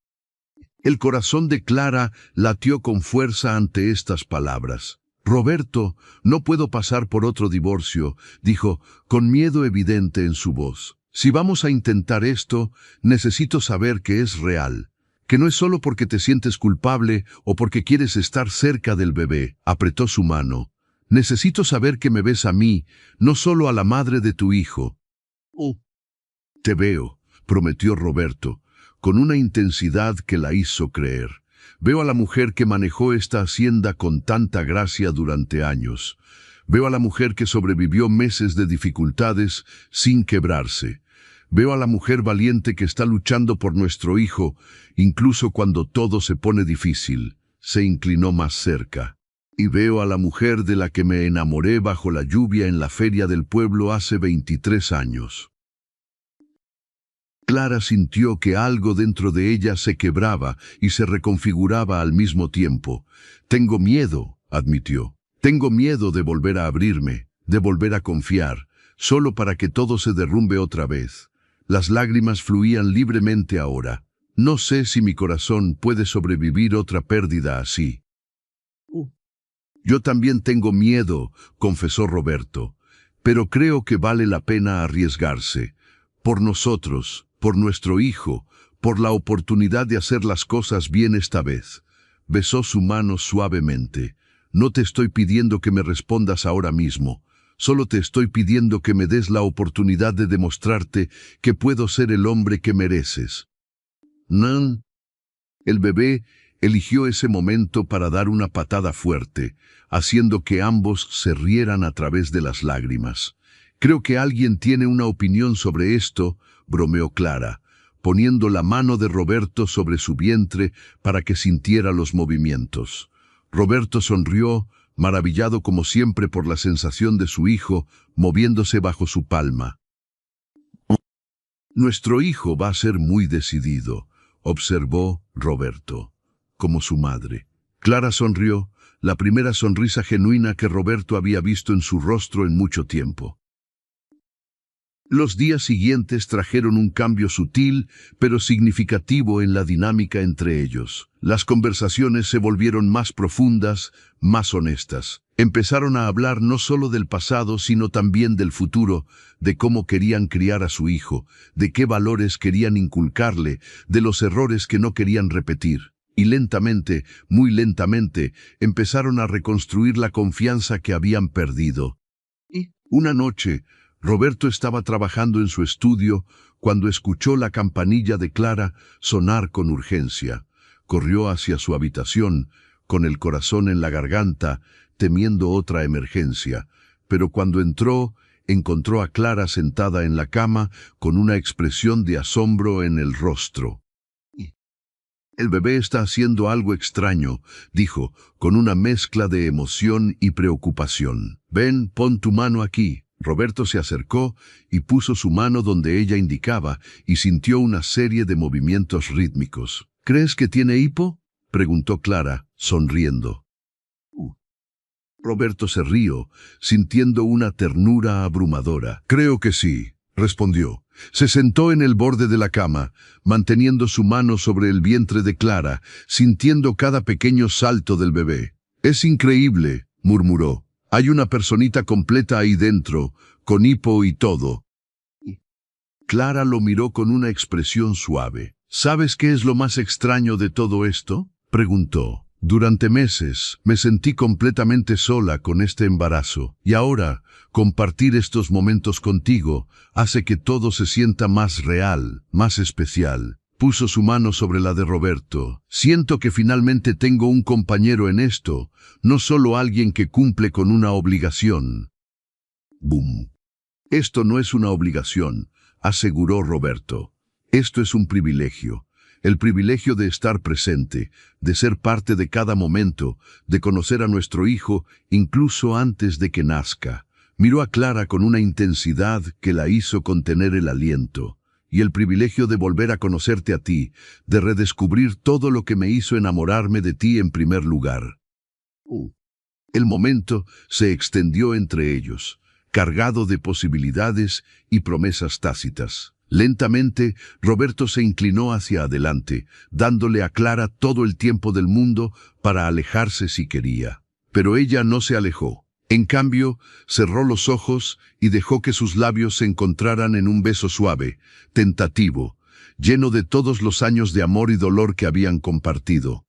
El corazón de Clara latió con fuerza ante estas palabras. Roberto, no puedo pasar por otro divorcio, dijo, con miedo evidente en su voz. Si vamos a intentar esto, necesito saber que es real, que no es solo porque te sientes culpable o porque quieres estar cerca del bebé. Apretó su mano. Necesito saber que me ves a mí, no solo a la madre de tu hijo. Te veo, prometió Roberto, con una intensidad que la hizo creer. Veo a la mujer que manejó esta hacienda con tanta gracia durante años. Veo a la mujer que sobrevivió meses de dificultades sin quebrarse. Veo a la mujer valiente que está luchando por nuestro hijo, incluso cuando todo se pone difícil. Se inclinó más cerca. Y veo a la mujer de la que me enamoré bajo la lluvia en la feria del pueblo hace 23 años. Clara sintió que algo dentro de ella se quebraba y se reconfiguraba al mismo tiempo. Tengo miedo, admitió. Tengo miedo de volver a abrirme, de volver a confiar, solo para que todo se derrumbe otra vez. Las lágrimas fluían libremente ahora. No sé si mi corazón puede sobrevivir otra pérdida así. Yo también tengo miedo, confesó Roberto, pero creo que vale la pena arriesgarse. Por nosotros, por nuestro hijo, por la oportunidad de hacer las cosas bien esta vez. Besó su mano suavemente. No te estoy pidiendo que me respondas ahora mismo. Solo te estoy pidiendo que me des la oportunidad de demostrarte que puedo ser el hombre que mereces. Nan. El bebé eligió ese momento para dar una patada fuerte, haciendo que ambos se rieran a través de las lágrimas. Creo que alguien tiene una opinión sobre esto, bromeó Clara, poniendo la mano de Roberto sobre su vientre para que sintiera los movimientos. Roberto sonrió, maravillado como siempre por la sensación de su hijo moviéndose bajo su palma. Nuestro hijo va a ser muy decidido, observó Roberto, como su madre. Clara sonrió, la primera sonrisa genuina que Roberto había visto en su rostro en mucho tiempo. Los días siguientes trajeron un cambio sutil, pero significativo en la dinámica entre ellos. Las conversaciones se volvieron más profundas, más honestas. Empezaron a hablar no solo del pasado, sino también del futuro, de cómo querían criar a su hijo, de qué valores querían inculcarle, de los errores que no querían repetir. Y lentamente, muy lentamente, empezaron a reconstruir la confianza que habían perdido. Y una noche, Roberto estaba trabajando en su estudio cuando escuchó la campanilla de Clara sonar con urgencia. Corrió hacia su habitación, con el corazón en la garganta, temiendo otra emergencia. Pero cuando entró, encontró a Clara sentada en la cama con una expresión de asombro en el rostro. «El bebé está haciendo algo extraño», dijo, con una mezcla de emoción y preocupación. «Ven, pon tu mano aquí». Roberto se acercó y puso su mano donde ella indicaba y sintió una serie de movimientos rítmicos. «¿Crees que tiene hipo?», preguntó Clara, sonriendo. Roberto se rió, sintiendo una ternura abrumadora. «Creo que sí», respondió. Se sentó en el borde de la cama, manteniendo su mano sobre el vientre de Clara, sintiendo cada pequeño salto del bebé. «Es increíble», murmuró. «Hay una personita completa ahí dentro, con hipo y todo». Clara lo miró con una expresión suave. «¿Sabes qué es lo más extraño de todo esto?», preguntó. «Durante meses me sentí completamente sola con este embarazo, y ahora compartir estos momentos contigo hace que todo se sienta más real, más especial». Puso su mano sobre la de Roberto. «Siento que finalmente tengo un compañero en esto, no solo alguien que cumple con una obligación». «Boom». «Esto no es una obligación», aseguró Roberto. «Esto es un privilegio. El privilegio de estar presente, de ser parte de cada momento, de conocer a nuestro hijo incluso antes de que nazca». Miró a Clara con una intensidad que la hizo contener el aliento. «Y el privilegio de volver a conocerte a ti, de redescubrir todo lo que me hizo enamorarme de ti en primer lugar». El momento se extendió entre ellos, cargado de posibilidades y promesas tácitas. Lentamente, Roberto se inclinó hacia adelante, dándole a Clara todo el tiempo del mundo para alejarse si quería. Pero ella no se alejó. En cambio, cerró los ojos y dejó que sus labios se encontraran en un beso suave, tentativo, lleno de todos los años de amor y dolor que habían compartido.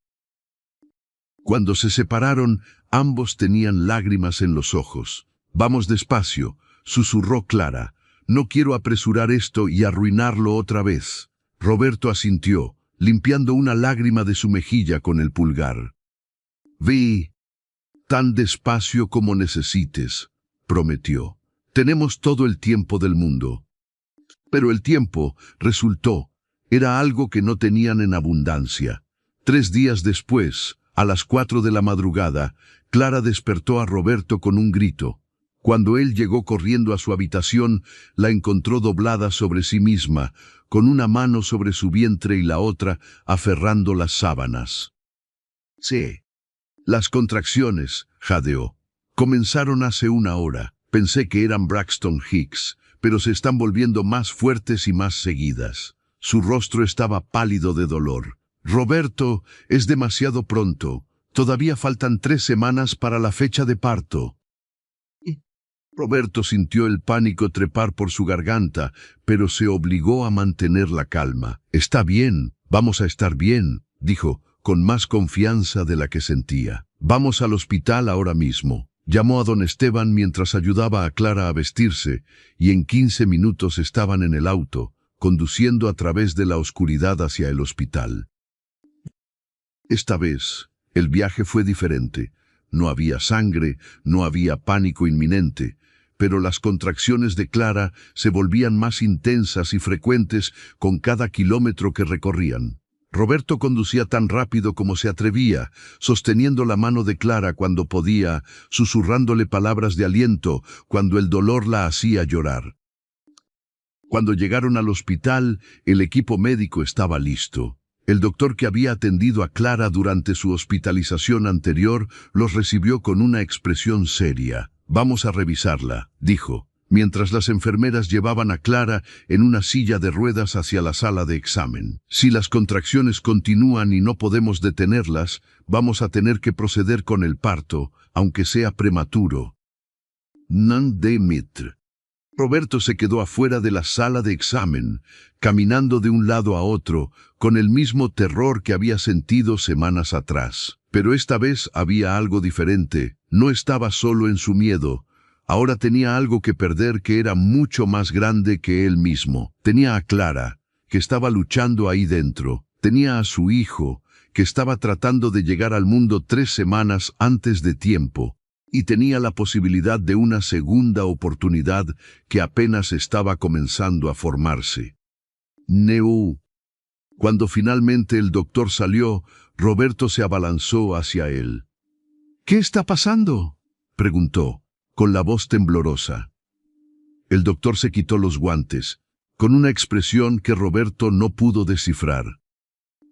Cuando se separaron, ambos tenían lágrimas en los ojos. «Vamos despacio», susurró Clara. «No quiero apresurar esto y arruinarlo otra vez». Roberto asintió, limpiando una lágrima de su mejilla con el pulgar. «Ve tan despacio como necesites», prometió. «Tenemos todo el tiempo del mundo». Pero el tiempo, resultó, era algo que no tenían en abundancia. 3 días después, a las 4 de la madrugada, Clara despertó a Roberto con un grito. Cuando él llegó corriendo a su habitación, la encontró doblada sobre sí misma, con una mano sobre su vientre y la otra aferrando las sábanas. «Sí». «Las contracciones», jadeó. «Comenzaron hace 1 hora. Pensé que eran Braxton Hicks, pero se están volviendo más fuertes y más seguidas». Su rostro estaba pálido de dolor. «Roberto, es demasiado pronto. Todavía faltan 3 semanas para la fecha de parto». Roberto sintió el pánico trepar por su garganta, pero se obligó a mantener la calma. «Está bien, vamos a estar bien», dijo, con más confianza de la que sentía. «Vamos al hospital ahora mismo». Llamó a don Esteban mientras ayudaba a Clara a vestirse, y en 15 minutos estaban en el auto, conduciendo a través de la oscuridad hacia el hospital. Esta vez, el viaje fue diferente. No había sangre, no había pánico inminente, pero las contracciones de Clara se volvían más intensas y frecuentes con cada kilómetro que recorrían. Roberto conducía tan rápido como se atrevía, sosteniendo la mano de Clara cuando podía, susurrándole palabras de aliento cuando el dolor la hacía llorar. Cuando llegaron al hospital, el equipo médico estaba listo. El doctor que había atendido a Clara durante su hospitalización anterior los recibió con una expresión seria. «Vamos a revisarla», dijo, mientras las enfermeras llevaban a Clara en una silla de ruedas hacia la sala de examen. «Si las contracciones continúan y no podemos detenerlas, vamos a tener que proceder con el parto, aunque sea prematuro». «Non demitr». Roberto se quedó afuera de la sala de examen, caminando de un lado a otro, con el mismo terror que había sentido semanas atrás. Pero esta vez había algo diferente. No estaba solo en su miedo. Ahora tenía algo que perder que era mucho más grande que él mismo. Tenía a Clara, que estaba luchando ahí dentro. Tenía a su hijo, que estaba tratando de llegar al mundo 3 semanas antes de tiempo. Y tenía la posibilidad de una segunda oportunidad que apenas estaba comenzando a formarse. Neu. Cuando finalmente el doctor salió, Roberto se abalanzó hacia él. «¿Qué está pasando?», preguntó, con la voz temblorosa. El doctor se quitó los guantes, con una expresión que Roberto no pudo descifrar.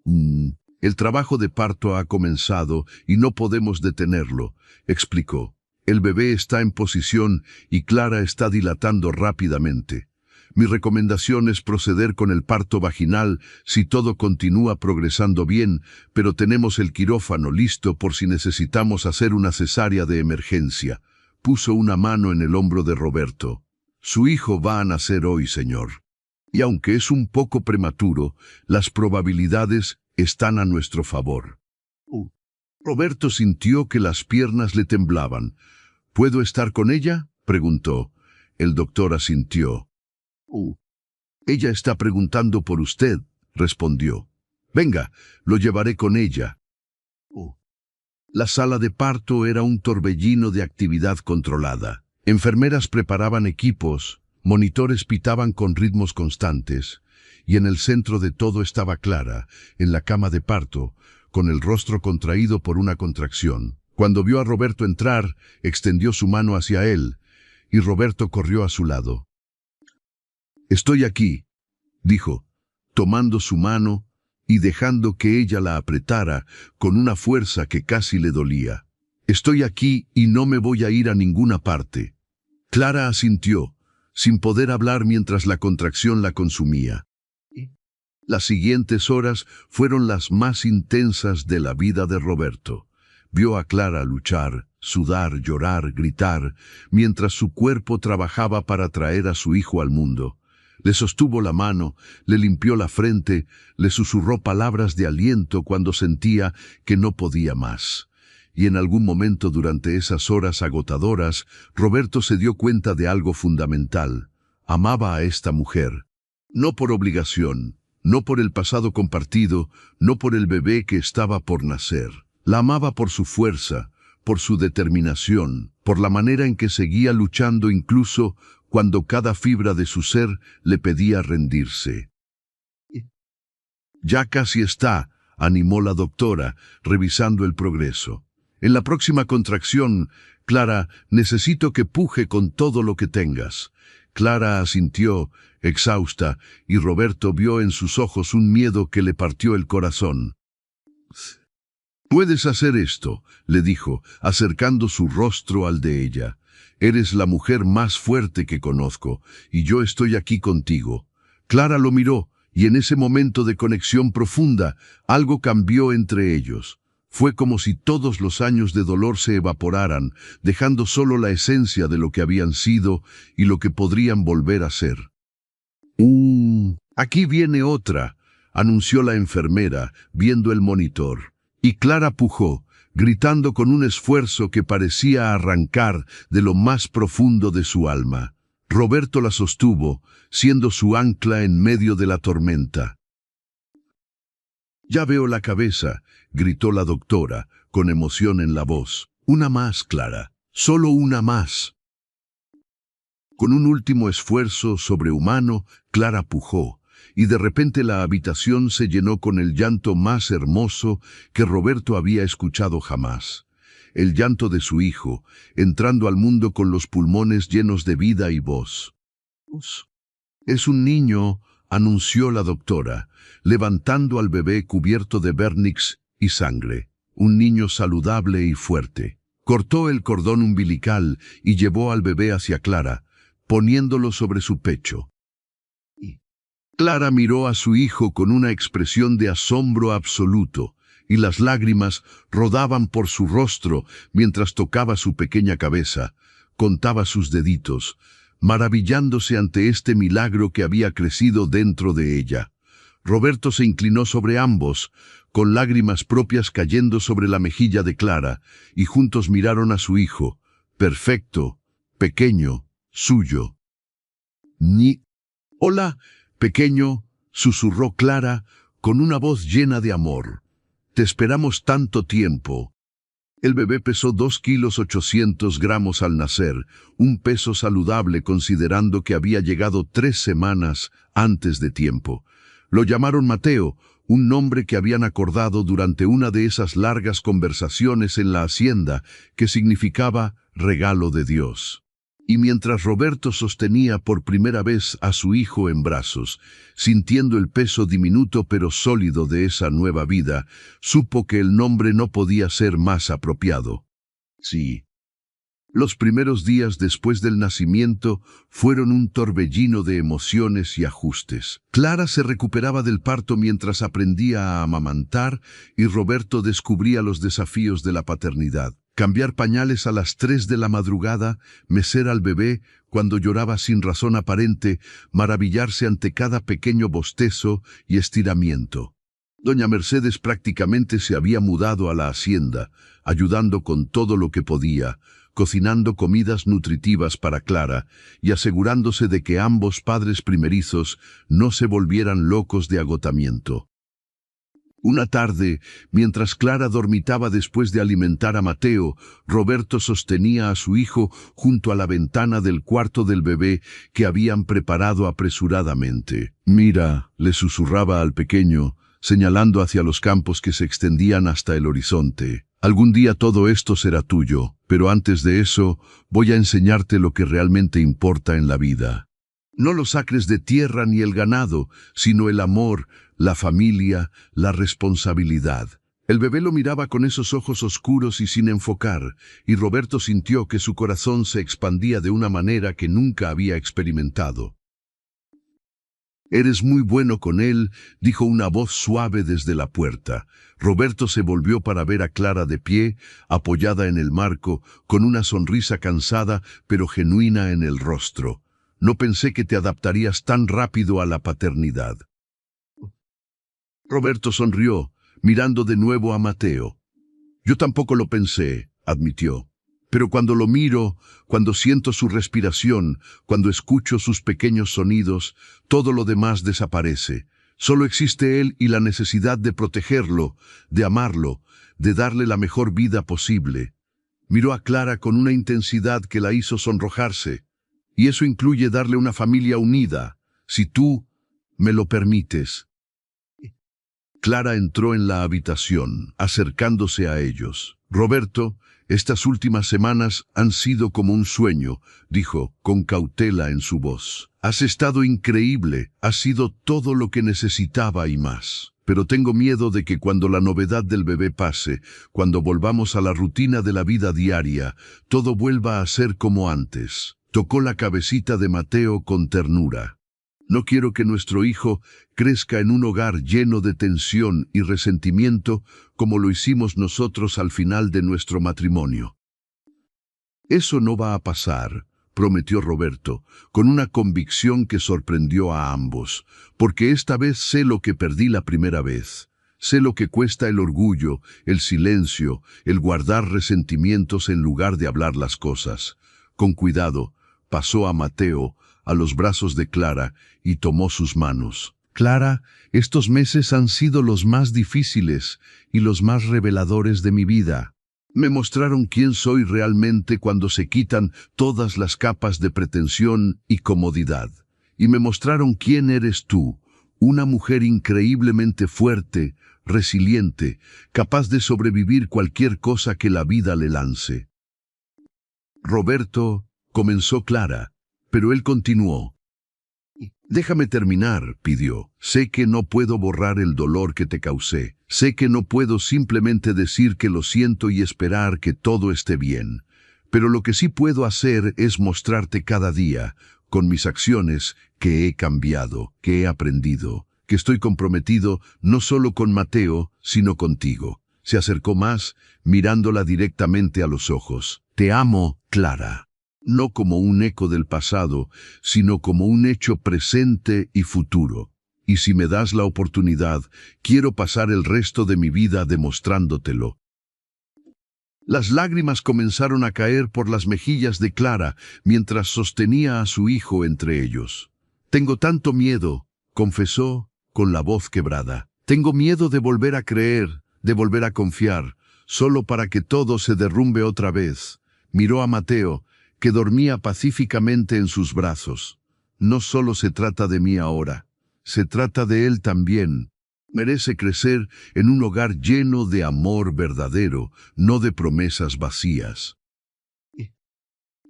«El trabajo de parto ha comenzado y no podemos detenerlo», explicó. «El bebé está en posición y Clara está dilatando rápidamente. Mi recomendación es proceder con el parto vaginal si todo continúa progresando bien, pero tenemos el quirófano listo por si necesitamos hacer una cesárea de emergencia». Puso una mano en el hombro de Roberto. «Su hijo va a nacer hoy, señor. Y aunque es un poco prematuro, las probabilidades están a nuestro favor». Roberto sintió que las piernas le temblaban. «¿Puedo estar con ella?», preguntó. El doctor asintió. «Ella está preguntando por usted», respondió. «Venga, lo llevaré con ella». La sala de parto era un torbellino de actividad controlada. Enfermeras preparaban equipos, monitores pitaban con ritmos constantes, y en el centro de todo estaba Clara, en la cama de parto, con el rostro contraído por una contracción. Cuando vio a Roberto entrar, extendió su mano hacia él, y Roberto corrió a su lado. «Estoy aquí», dijo, tomando su mano y dejando que ella la apretara con una fuerza que casi le dolía. «Estoy aquí y no me voy a ir a ninguna parte». Clara asintió, sin poder hablar mientras la contracción la consumía. Las siguientes horas fueron las más intensas de la vida de Roberto. Vio a Clara luchar, sudar, llorar, gritar, mientras su cuerpo trabajaba para traer a su hijo al mundo. Le sostuvo la mano, le limpió la frente, le susurró palabras de aliento cuando sentía que no podía más. Y en algún momento durante esas horas agotadoras, Roberto se dio cuenta de algo fundamental. Amaba a esta mujer. No por obligación, no por el pasado compartido, no por el bebé que estaba por nacer. La amaba por su fuerza, por su determinación, por la manera en que seguía luchando incluso cuando cada fibra de su ser le pedía rendirse. «Ya casi está», animó la doctora, revisando el progreso. «En la próxima contracción, Clara, necesito que puje con todo lo que tengas». Clara asintió, exhausta, y Roberto vio en sus ojos un miedo que le partió el corazón. «Puedes hacer esto», le dijo, acercando su rostro al de ella. «Eres la mujer más fuerte que conozco, y yo estoy aquí contigo». Clara lo miró, y en ese momento de conexión profunda, algo cambió entre ellos. Fue como si todos los años de dolor se evaporaran, dejando solo la esencia de lo que habían sido y lo que podrían volver a ser. «Aquí viene otra», anunció la enfermera, viendo el monitor. Y Clara pujó, gritando con un esfuerzo que parecía arrancar de lo más profundo de su alma. Roberto la sostuvo, siendo su ancla en medio de la tormenta. «Ya veo la cabeza», gritó la doctora, con emoción en la voz. «Una más, Clara. Solo una más». Con un último esfuerzo sobrehumano, Clara pujó, y de repente la habitación se llenó con el llanto más hermoso que Roberto había escuchado jamás. El llanto de su hijo, entrando al mundo con los pulmones llenos de vida y voz. «Es un niño», anunció la doctora, levantando al bebé cubierto de vernix y sangre. «Un niño saludable y fuerte». Cortó el cordón umbilical y llevó al bebé hacia Clara, poniéndolo sobre su pecho. Clara miró a su hijo con una expresión de asombro absoluto, y las lágrimas rodaban por su rostro mientras tocaba su pequeña cabeza, contaba sus deditos, maravillándose ante este milagro que había crecido dentro de ella. Roberto se inclinó sobre ambos, con lágrimas propias cayendo sobre la mejilla de Clara, y juntos miraron a su hijo, perfecto, pequeño, suyo. «Hola, pequeño», susurró Clara, con una voz llena de amor. «Te esperamos tanto tiempo». El bebé pesó 2,8 kilos al nacer, un peso saludable considerando que había llegado 3 semanas antes de tiempo. Lo llamaron Mateo, un nombre que habían acordado durante una de esas largas conversaciones en la hacienda, que significaba regalo de Dios. Y mientras Roberto sostenía por primera vez a su hijo en brazos, sintiendo el peso diminuto pero sólido de esa nueva vida, supo que el nombre no podía ser más apropiado. Sí. Los primeros días después del nacimiento fueron un torbellino de emociones y ajustes. Clara se recuperaba del parto mientras aprendía a amamantar y Roberto descubría los desafíos de la paternidad. Cambiar pañales a las 3 de la madrugada, mecer al bebé cuando lloraba sin razón aparente, maravillarse ante cada pequeño bostezo y estiramiento. Doña Mercedes prácticamente se había mudado a la hacienda, ayudando con todo lo que podía, cocinando comidas nutritivas para Clara y asegurándose de que ambos padres primerizos no se volvieran locos de agotamiento. Una tarde, mientras Clara dormitaba después de alimentar a Mateo, Roberto sostenía a su hijo junto a la ventana del cuarto del bebé que habían preparado apresuradamente. «Mira», le susurraba al pequeño, señalando hacia los campos que se extendían hasta el horizonte. «Algún día todo esto será tuyo, pero antes de eso voy a enseñarte lo que realmente importa en la vida. No los acres de tierra ni el ganado, sino el amor, la familia, la responsabilidad». El bebé lo miraba con esos ojos oscuros y sin enfocar, y Roberto sintió que su corazón se expandía de una manera que nunca había experimentado. «Eres muy bueno con él», dijo una voz suave desde la puerta. Roberto se volvió para ver a Clara de pie, apoyada en el marco, con una sonrisa cansada pero genuina en el rostro. «No pensé que te adaptarías tan rápido a la paternidad». Roberto sonrió, mirando de nuevo a Mateo. «Yo tampoco lo pensé», admitió. «Pero cuando lo miro, cuando siento su respiración, cuando escucho sus pequeños sonidos, todo lo demás desaparece. Solo existe él y la necesidad de protegerlo, de amarlo, de darle la mejor vida posible». Miró a Clara con una intensidad que la hizo sonrojarse. «Y eso incluye darle una familia unida, si tú me lo permites». Clara entró en la habitación, acercándose a ellos. «Roberto, estas últimas semanas han sido como un sueño», dijo, con cautela en su voz. «Has estado increíble, has sido todo lo que necesitaba y más. Pero tengo miedo de que cuando la novedad del bebé pase, cuando volvamos a la rutina de la vida diaria, todo vuelva a ser como antes». Tocó la cabecita de Mateo con ternura. «No quiero que nuestro hijo crezca en un hogar lleno de tensión y resentimiento como lo hicimos nosotros al final de nuestro matrimonio». «Eso no va a pasar», prometió Roberto, con una convicción que sorprendió a ambos, «porque esta vez sé lo que perdí la primera vez. Sé lo que cuesta el orgullo, el silencio, el guardar resentimientos en lugar de hablar las cosas. Con cuidado, pasó a Mateo, a los brazos de Clara, y tomó sus manos. Clara, estos meses han sido los más difíciles y los más reveladores de mi vida. Me mostraron quién soy realmente cuando se quitan todas las capas de pretensión y comodidad. Y me mostraron quién eres tú, una mujer increíblemente fuerte, resiliente, capaz de sobrevivir cualquier cosa que la vida le lance. Roberto, comenzó Clara, pero él continuó. Déjame terminar, pidió. Sé que no puedo borrar el dolor que te causé. Sé que no puedo simplemente decir que lo siento y esperar que todo esté bien. Pero lo que sí puedo hacer es mostrarte cada día, con mis acciones, que he cambiado, que he aprendido, que estoy comprometido no solo con Mateo, sino contigo. Se acercó más, mirándola directamente a los ojos. Te amo, Clara. No como un eco del pasado, sino como un hecho presente y futuro. Y si me das la oportunidad, quiero pasar el resto de mi vida demostrándotelo. Las lágrimas comenzaron a caer por las mejillas de Clara mientras sostenía a su hijo entre ellos. Tengo tanto miedo, confesó con la voz quebrada. Tengo miedo de volver a creer, de volver a confiar, solo para que todo se derrumbe otra vez. Miró a Mateo, que dormía pacíficamente en sus brazos. No solo se trata de mí ahora, se trata de él también. Merece crecer en un hogar lleno de amor verdadero, no de promesas vacías.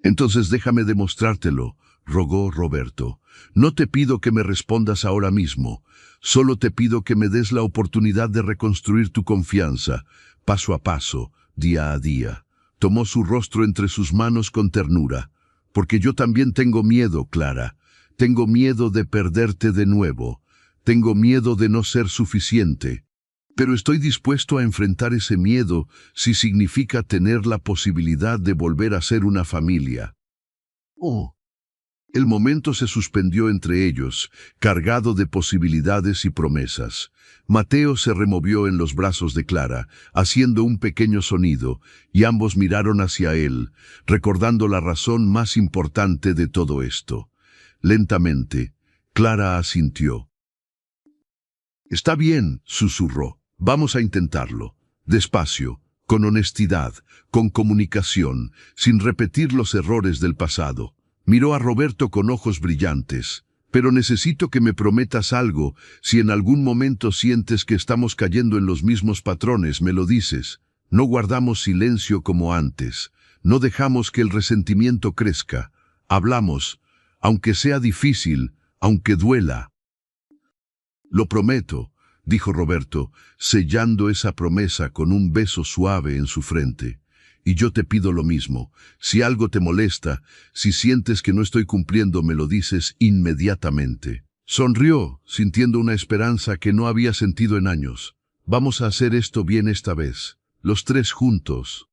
Entonces déjame demostrártelo, rogó Roberto. No te pido que me respondas ahora mismo, solo te pido que me des la oportunidad de reconstruir tu confianza, paso a paso, día a día. Tomó su rostro entre sus manos con ternura. Porque yo también tengo miedo, Clara. Tengo miedo de perderte de nuevo. Tengo miedo de no ser suficiente. Pero estoy dispuesto a enfrentar ese miedo si significa tener la posibilidad de volver a ser una familia. Oh. El momento se suspendió entre ellos, cargado de posibilidades y promesas. Mateo se removió en los brazos de Clara, haciendo un pequeño sonido, y ambos miraron hacia él, recordando la razón más importante de todo esto. Lentamente, Clara asintió. Está bien, susurró. Vamos a intentarlo. Despacio, con honestidad, con comunicación, sin repetir los errores del pasado. Miró a Roberto con ojos brillantes. Pero necesito que me prometas algo. Si en algún momento sientes que estamos cayendo en los mismos patrones, me lo dices. No guardamos silencio como antes. No dejamos que el resentimiento crezca. Hablamos, aunque sea difícil, aunque duela. Lo prometo, dijo Roberto, sellando esa promesa con un beso suave en su frente. Y yo te pido lo mismo. Si algo te molesta, si sientes que no estoy cumpliendo, me lo dices inmediatamente. Sonrió, sintiendo una esperanza que no había sentido en años. Vamos a hacer esto bien esta vez, los tres juntos.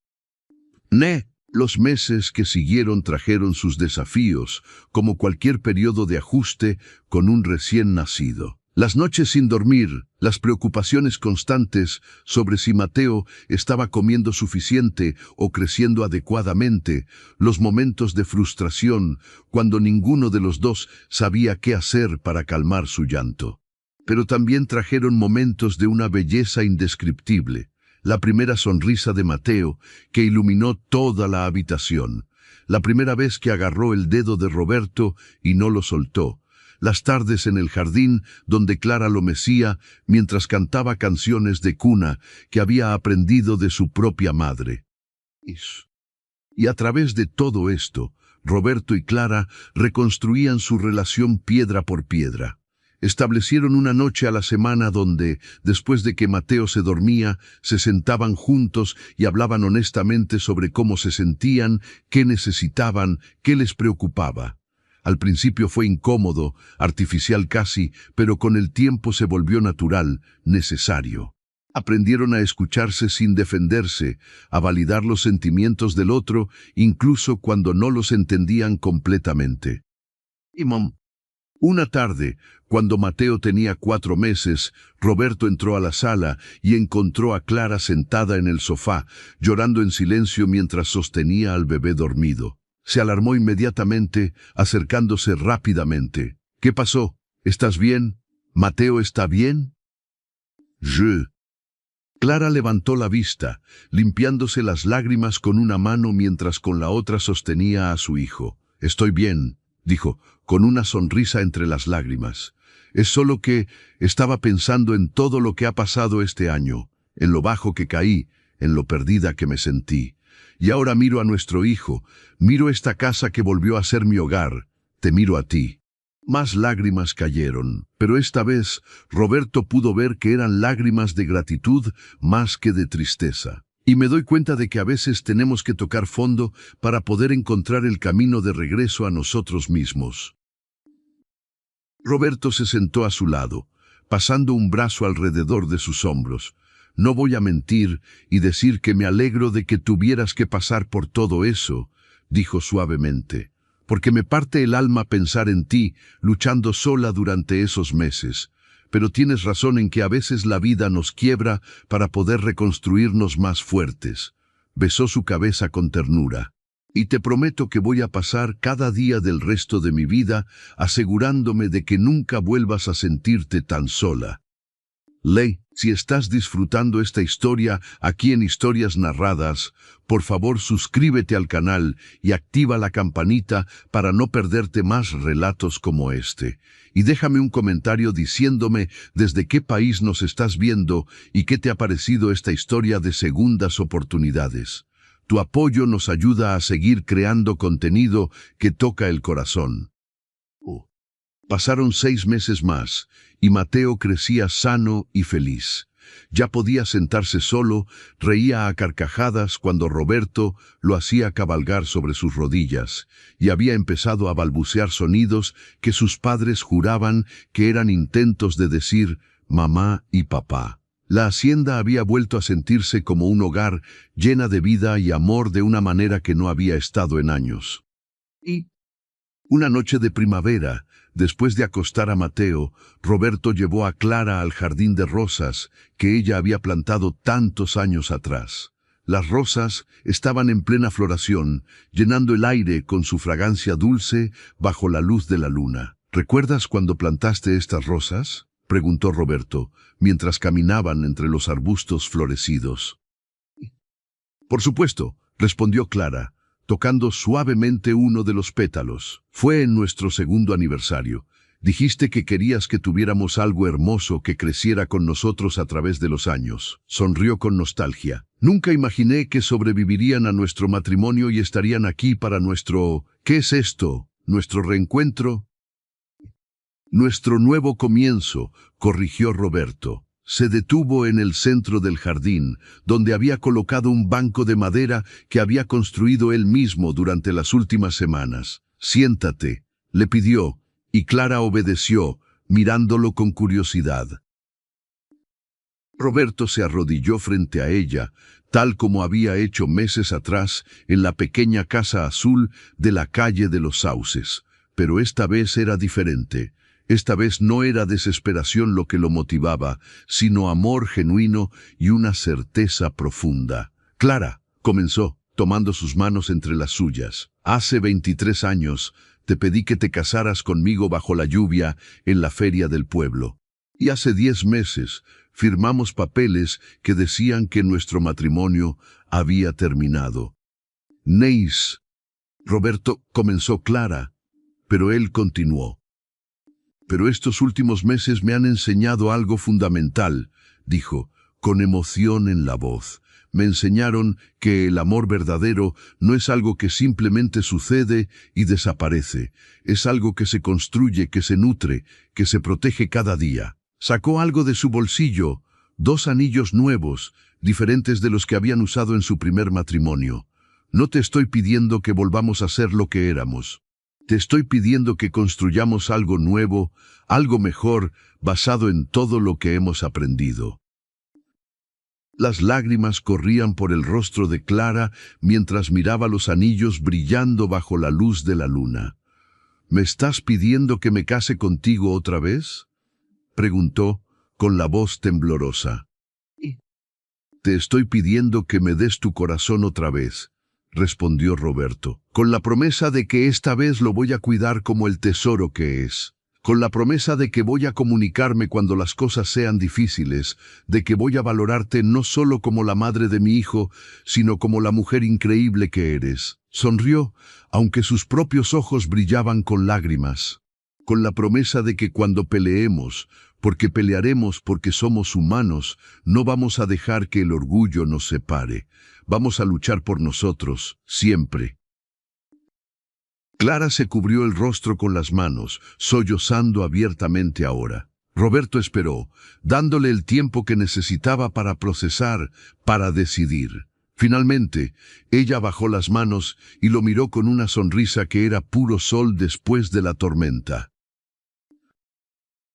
Los meses que siguieron trajeron sus desafíos, como cualquier periodo de ajuste con un recién nacido. Las noches sin dormir, las preocupaciones constantes sobre si Mateo estaba comiendo suficiente o creciendo adecuadamente, los momentos de frustración cuando ninguno de los dos sabía qué hacer para calmar su llanto. Pero también trajeron momentos de una belleza indescriptible, la primera sonrisa de Mateo que iluminó toda la habitación, la primera vez que agarró el dedo de Roberto y no lo soltó, las tardes en el jardín donde Clara lo mecía mientras cantaba canciones de cuna que había aprendido de su propia madre. Y a través de todo esto, Roberto y Clara reconstruían su relación piedra por piedra. Establecieron una noche a la semana donde, después de que Mateo se dormía, se sentaban juntos y hablaban honestamente sobre cómo se sentían, qué necesitaban, qué les preocupaba. Al principio fue incómodo, artificial casi, pero con el tiempo se volvió natural, necesario. Aprendieron a escucharse sin defenderse, a validar los sentimientos del otro, incluso cuando no los entendían completamente. Una tarde, cuando Mateo tenía 4 meses, Roberto entró a la sala y encontró a Clara sentada en el sofá, llorando en silencio mientras sostenía al bebé dormido. Se alarmó inmediatamente, acercándose rápidamente. «¿Qué pasó? ¿Estás bien? ¿Mateo está bien?» «Je». Clara levantó la vista, limpiándose las lágrimas con una mano mientras con la otra sostenía a su hijo. «Estoy bien», dijo, con una sonrisa entre las lágrimas. «Es solo que estaba pensando en todo lo que ha pasado este año, en lo bajo que caí, en lo perdida que me sentí. Y ahora miro a nuestro hijo, miro esta casa que volvió a ser mi hogar, te miro a ti». Más lágrimas cayeron, pero esta vez Roberto pudo ver que eran lágrimas de gratitud más que de tristeza. Y me doy cuenta de que a veces tenemos que tocar fondo para poder encontrar el camino de regreso a nosotros mismos. Roberto se sentó a su lado, pasando un brazo alrededor de sus hombros. «No voy a mentir y decir que me alegro de que tuvieras que pasar por todo eso», dijo suavemente, «porque me parte el alma pensar en ti, luchando sola durante esos meses. Pero tienes razón en que a veces la vida nos quiebra para poder reconstruirnos más fuertes». Besó su cabeza con ternura. «Y te prometo que voy a pasar cada día del resto de mi vida asegurándome de que nunca vuelvas a sentirte tan sola». Ley, si estás disfrutando esta historia aquí en Historias Narradas, por favor suscríbete al canal y activa la campanita para no perderte más relatos como este. Y déjame un comentario diciéndome desde qué país nos estás viendo y qué te ha parecido esta historia de segundas oportunidades. Tu apoyo nos ayuda a seguir creando contenido que toca el corazón. Pasaron 6 meses más, y Mateo crecía sano y feliz. Ya podía sentarse solo, reía a carcajadas cuando Roberto lo hacía cabalgar sobre sus rodillas, y había empezado a balbucear sonidos que sus padres juraban que eran intentos de decir mamá y papá. La hacienda había vuelto a sentirse como un hogar llena de vida y amor de una manera que no había estado en años. Y una noche de primavera, después de acostar a Mateo, Roberto llevó a Clara al jardín de rosas que ella había plantado tantos años atrás. Las rosas estaban en plena floración, llenando el aire con su fragancia dulce bajo la luz de la luna. «¿Recuerdas cuando plantaste estas rosas?», preguntó Roberto, mientras caminaban entre los arbustos florecidos. «Por supuesto», respondió Clara, tocando suavemente uno de los pétalos. «Fue en nuestro 2º aniversario. Dijiste que querías que tuviéramos algo hermoso que creciera con nosotros a través de los años». Sonrió con nostalgia. «Nunca imaginé que sobrevivirían a nuestro matrimonio y estarían aquí para nuestro... ¿Qué es esto? ¿Nuestro reencuentro?» «Nuestro nuevo comienzo», corrigió Roberto. Se detuvo en el centro del jardín, donde había colocado un banco de madera que había construido él mismo durante las últimas semanas. «Siéntate», le pidió, y Clara obedeció, mirándolo con curiosidad. Roberto se arrodilló frente a ella, tal como había hecho meses atrás en la pequeña casa azul de la calle de los Sauces. Pero esta vez era diferente. Esta vez no era desesperación lo que lo motivaba, sino amor genuino y una certeza profunda. «Clara», comenzó, tomando sus manos entre las suyas, «hace 23 años te pedí que te casaras conmigo bajo la lluvia en la feria del pueblo. Y hace 10 meses firmamos papeles que decían que nuestro matrimonio había terminado». «Neis», Roberto, comenzó Clara, pero él continuó. «Pero estos últimos meses me han enseñado algo fundamental», dijo, con emoción en la voz. «Me enseñaron que el amor verdadero no es algo que simplemente sucede y desaparece. Es algo que se construye, que se nutre, que se protege cada día». Sacó algo de su bolsillo, 2 anillos nuevos, diferentes de los que habían usado en su primer matrimonio. «No te estoy pidiendo que volvamos a ser lo que éramos. Te estoy pidiendo que construyamos algo nuevo, algo mejor, basado en todo lo que hemos aprendido». Las lágrimas corrían por el rostro de Clara mientras miraba los anillos brillando bajo la luz de la luna. ¿Me estás pidiendo que me case contigo otra vez?, preguntó con la voz temblorosa. Te estoy pidiendo que me des tu corazón otra vez, respondió Roberto, con la promesa de que esta vez lo voy a cuidar como el tesoro que es, con la promesa de que voy a comunicarme cuando las cosas sean difíciles, de que voy a valorarte no solo como la madre de mi hijo, sino como la mujer increíble que eres. Sonrió, aunque sus propios ojos brillaban con lágrimas, con la promesa de que cuando peleemos, porque pelearemos porque somos humanos, no vamos a dejar que el orgullo nos separe. Vamos a luchar por nosotros, siempre. Clara se cubrió el rostro con las manos, sollozando abiertamente ahora. Roberto esperó, dándole el tiempo que necesitaba para procesar, para decidir. Finalmente, ella bajó las manos y lo miró con una sonrisa que era puro sol después de la tormenta.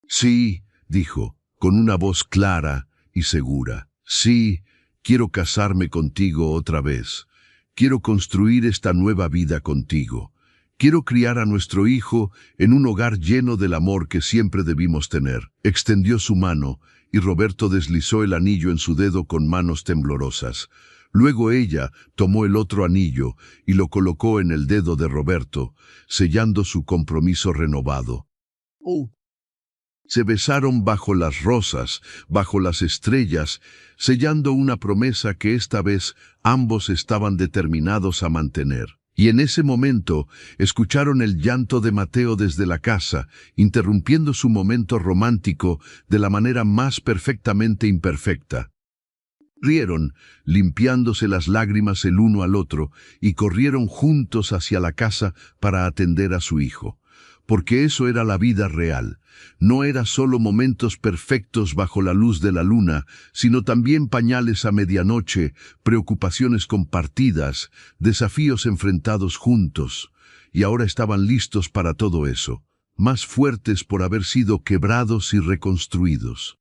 Sí, dijo, con una voz clara y segura. Sí, quiero casarme contigo otra vez. Quiero construir esta nueva vida contigo. Quiero criar a nuestro hijo en un hogar lleno del amor que siempre debimos tener. Extendió su mano y Roberto deslizó el anillo en su dedo con manos temblorosas. Luego ella tomó el otro anillo y lo colocó en el dedo de Roberto, sellando su compromiso renovado. Se besaron bajo las rosas, bajo las estrellas, sellando una promesa que esta vez ambos estaban determinados a mantener. Y en ese momento escucharon el llanto de Mateo desde la casa, interrumpiendo su momento romántico de la manera más perfectamente imperfecta. Rieron, limpiándose las lágrimas el uno al otro, y corrieron juntos hacia la casa para atender a su hijo. Porque eso era la vida real. No era solo momentos perfectos bajo la luz de la luna, sino también pañales a medianoche, preocupaciones compartidas, desafíos enfrentados juntos. Y ahora estaban listos para todo eso, más fuertes por haber sido quebrados y reconstruidos.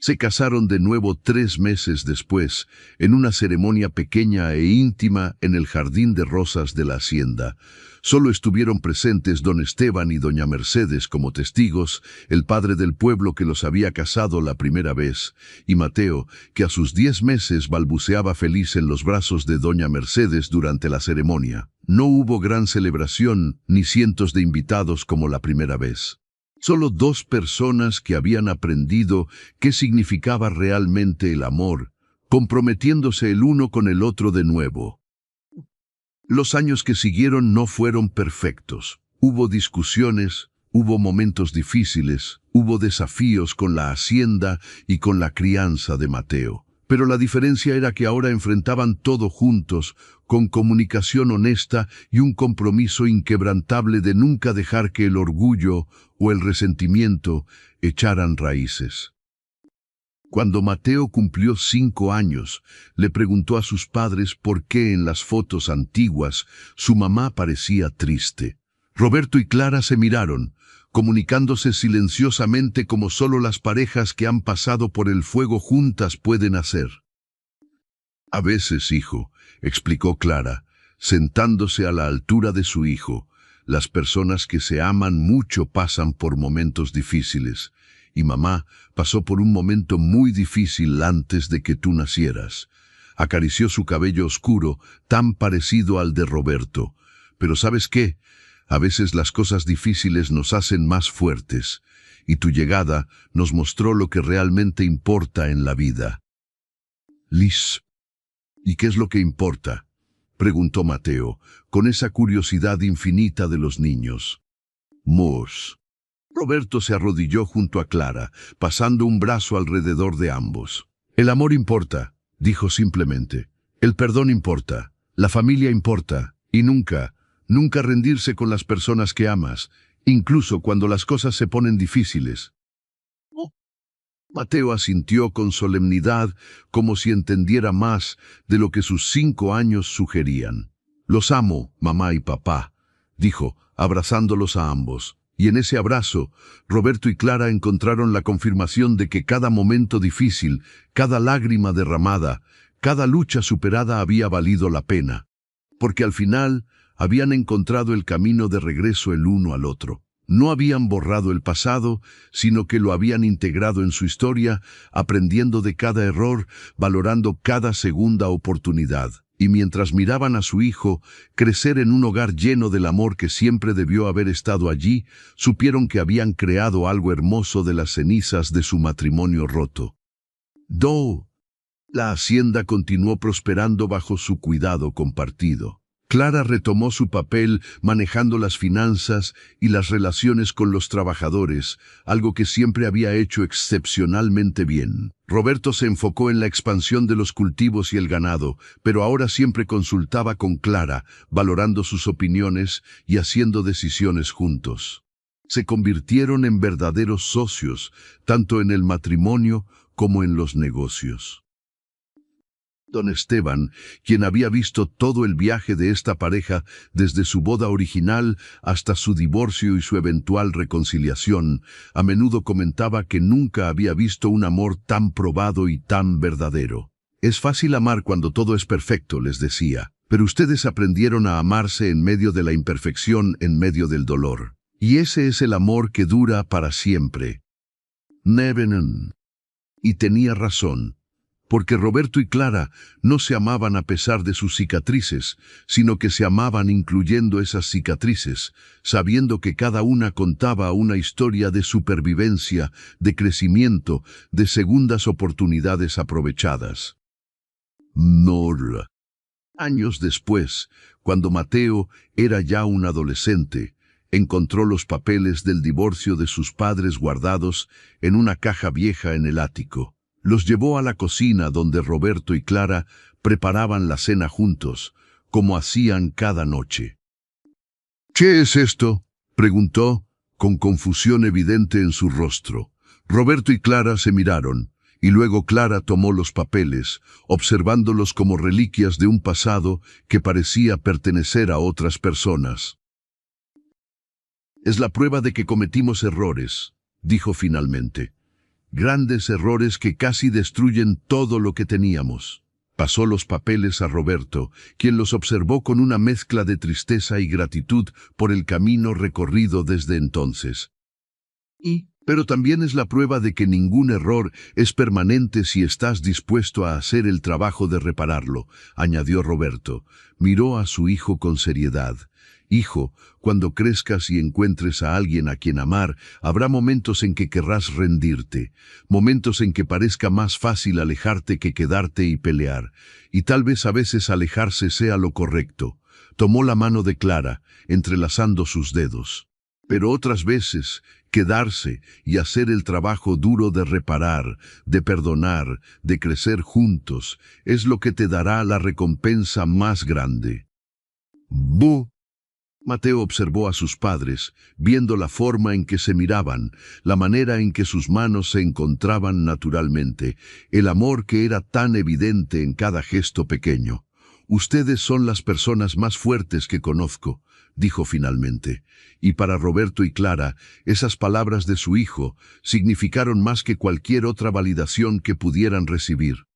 Se casaron de nuevo 3 meses después, en una ceremonia pequeña e íntima en el jardín de rosas de la hacienda. Solo estuvieron presentes don Esteban y doña Mercedes como testigos, el padre del pueblo que los había casado la primera vez, y Mateo, que a sus 10 meses balbuceaba feliz en los brazos de doña Mercedes durante la ceremonia. No hubo gran celebración ni cientos de invitados como la primera vez. Solo 2 personas que habían aprendido qué significaba realmente el amor, comprometiéndose el uno con el otro de nuevo. Los años que siguieron no fueron perfectos. Hubo discusiones, hubo momentos difíciles, hubo desafíos con la hacienda y con la crianza de Mateo. Pero la diferencia era que ahora enfrentaban todo juntos, con comunicación honesta y un compromiso inquebrantable de nunca dejar que el orgullo o el resentimiento echaran raíces. Cuando Mateo cumplió 5 años, le preguntó a sus padres por qué en las fotos antiguas su mamá parecía triste. Roberto y Clara se miraron, comunicándose silenciosamente como solo las parejas que han pasado por el fuego juntas pueden hacer. A veces, hijo, explicó Clara, sentándose a la altura de su hijo, las personas que se aman mucho pasan por momentos difíciles, y mamá pasó por un momento muy difícil antes de que tú nacieras. Acarició su cabello oscuro, tan parecido al de Roberto. Pero ¿sabes qué? A veces las cosas difíciles nos hacen más fuertes, y tu llegada nos mostró lo que realmente importa en la vida. Liz, ¿y qué es lo que importa?, preguntó Mateo, con esa curiosidad infinita de los niños. Mos. Roberto se arrodilló junto a Clara, pasando un brazo alrededor de ambos. El amor importa, dijo simplemente. El perdón importa, la familia importa, y nunca rendirse con las personas que amas, incluso cuando las cosas se ponen difíciles. Mateo asintió con solemnidad, como si entendiera más de lo que sus 5 años sugerían. Los amo, mamá y papá, dijo, abrazándolos a ambos. Y en ese abrazo, Roberto y Clara encontraron la confirmación de que cada momento difícil, cada lágrima derramada, cada lucha superada había valido la pena. Porque al final, habían encontrado el camino de regreso el uno al otro. No habían borrado el pasado, sino que lo habían integrado en su historia, aprendiendo de cada error, valorando cada segunda oportunidad. Y mientras miraban a su hijo crecer en un hogar lleno del amor que siempre debió haber estado allí, supieron que habían creado algo hermoso de las cenizas de su matrimonio roto. La hacienda continuó prosperando bajo su cuidado compartido. Clara retomó su papel manejando las finanzas y las relaciones con los trabajadores, algo que siempre había hecho excepcionalmente bien. Roberto se enfocó en la expansión de los cultivos y el ganado, pero ahora siempre consultaba con Clara, valorando sus opiniones y haciendo decisiones juntos. Se convirtieron en verdaderos socios, tanto en el matrimonio como en los negocios. Don Esteban, quien había visto todo el viaje de esta pareja desde su boda original hasta su divorcio y su eventual reconciliación, a menudo comentaba que nunca había visto un amor tan probado y tan verdadero. Es fácil amar cuando todo es perfecto, les decía, pero ustedes aprendieron a amarse en medio de la imperfección, en medio del dolor. Y ese es el amor que dura para siempre. Nevenen. Y tenía razón. Porque Roberto y Clara no se amaban a pesar de sus cicatrices, sino que se amaban incluyendo esas cicatrices, sabiendo que cada una contaba una historia de supervivencia, de crecimiento, de segundas oportunidades aprovechadas. Nora. Años después, cuando Mateo era ya un adolescente, encontró los papeles del divorcio de sus padres guardados en una caja vieja en el ático. Los llevó a la cocina donde Roberto y Clara preparaban la cena juntos, como hacían cada noche. «¿Qué es esto?», preguntó, con confusión evidente en su rostro. Roberto y Clara se miraron, y luego Clara tomó los papeles, observándolos como reliquias de un pasado que parecía pertenecer a otras personas. «Es la prueba de que cometimos errores», dijo finalmente. «Grandes errores que casi destruyen todo lo que teníamos». Pasó los papeles a Roberto, quien los observó con una mezcla de tristeza y gratitud por el camino recorrido desde entonces. Pero también es la prueba de que ningún error es permanente si estás dispuesto a hacer el trabajo de repararlo, añadió Roberto. Miró a su hijo con seriedad. «Hijo, cuando crezcas y encuentres a alguien a quien amar, habrá momentos en que querrás rendirte, momentos en que parezca más fácil alejarte que quedarte y pelear, y tal vez a veces alejarse sea lo correcto». Tomó la mano de Clara, entrelazando sus dedos. «Pero otras veces, quedarse y hacer el trabajo duro de reparar, de perdonar, de crecer juntos, es lo que te dará la recompensa más grande». «¡Bu!». Mateo observó a sus padres, viendo la forma en que se miraban, la manera en que sus manos se encontraban naturalmente, el amor que era tan evidente en cada gesto pequeño. «Ustedes son las personas más fuertes que conozco», dijo finalmente. Y para Roberto y Clara, esas palabras de su hijo significaron más que cualquier otra validación que pudieran recibir.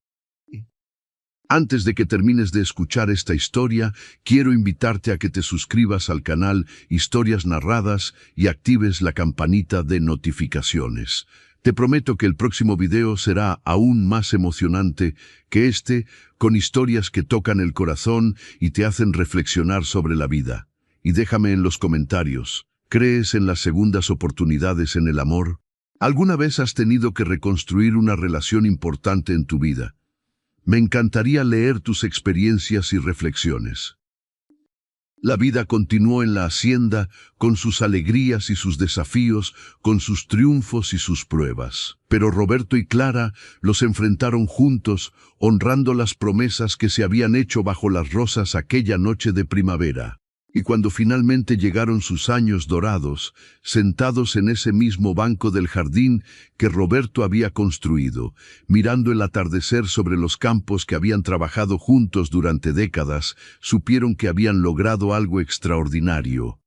Antes de que termines de escuchar esta historia, quiero invitarte a que te suscribas al canal Historias Narradas y actives la campanita de notificaciones. Te prometo que el próximo video será aún más emocionante que este, con historias que tocan el corazón y te hacen reflexionar sobre la vida. Y déjame en los comentarios, ¿crees en las segundas oportunidades en el amor? ¿Alguna vez has tenido que reconstruir una relación importante en tu vida? Me encantaría leer tus experiencias y reflexiones. La vida continuó en la hacienda, con sus alegrías y sus desafíos, con sus triunfos y sus pruebas. Pero Roberto y Clara los enfrentaron juntos, honrando las promesas que se habían hecho bajo las rosas aquella noche de primavera. Y cuando finalmente llegaron sus años dorados, sentados en ese mismo banco del jardín que Roberto había construido, mirando el atardecer sobre los campos que habían trabajado juntos durante décadas, supieron que habían logrado algo extraordinario.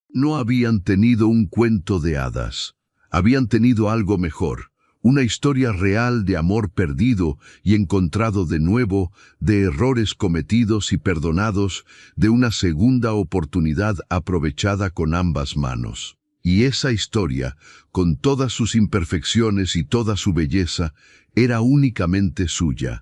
No habían tenido un cuento de hadas, habían tenido algo mejor, Una historia real de amor perdido y encontrado de nuevo, de errores cometidos y perdonados, de una segunda oportunidad aprovechada con ambas manos. Y esa historia, con todas sus imperfecciones y toda su belleza, era únicamente suya.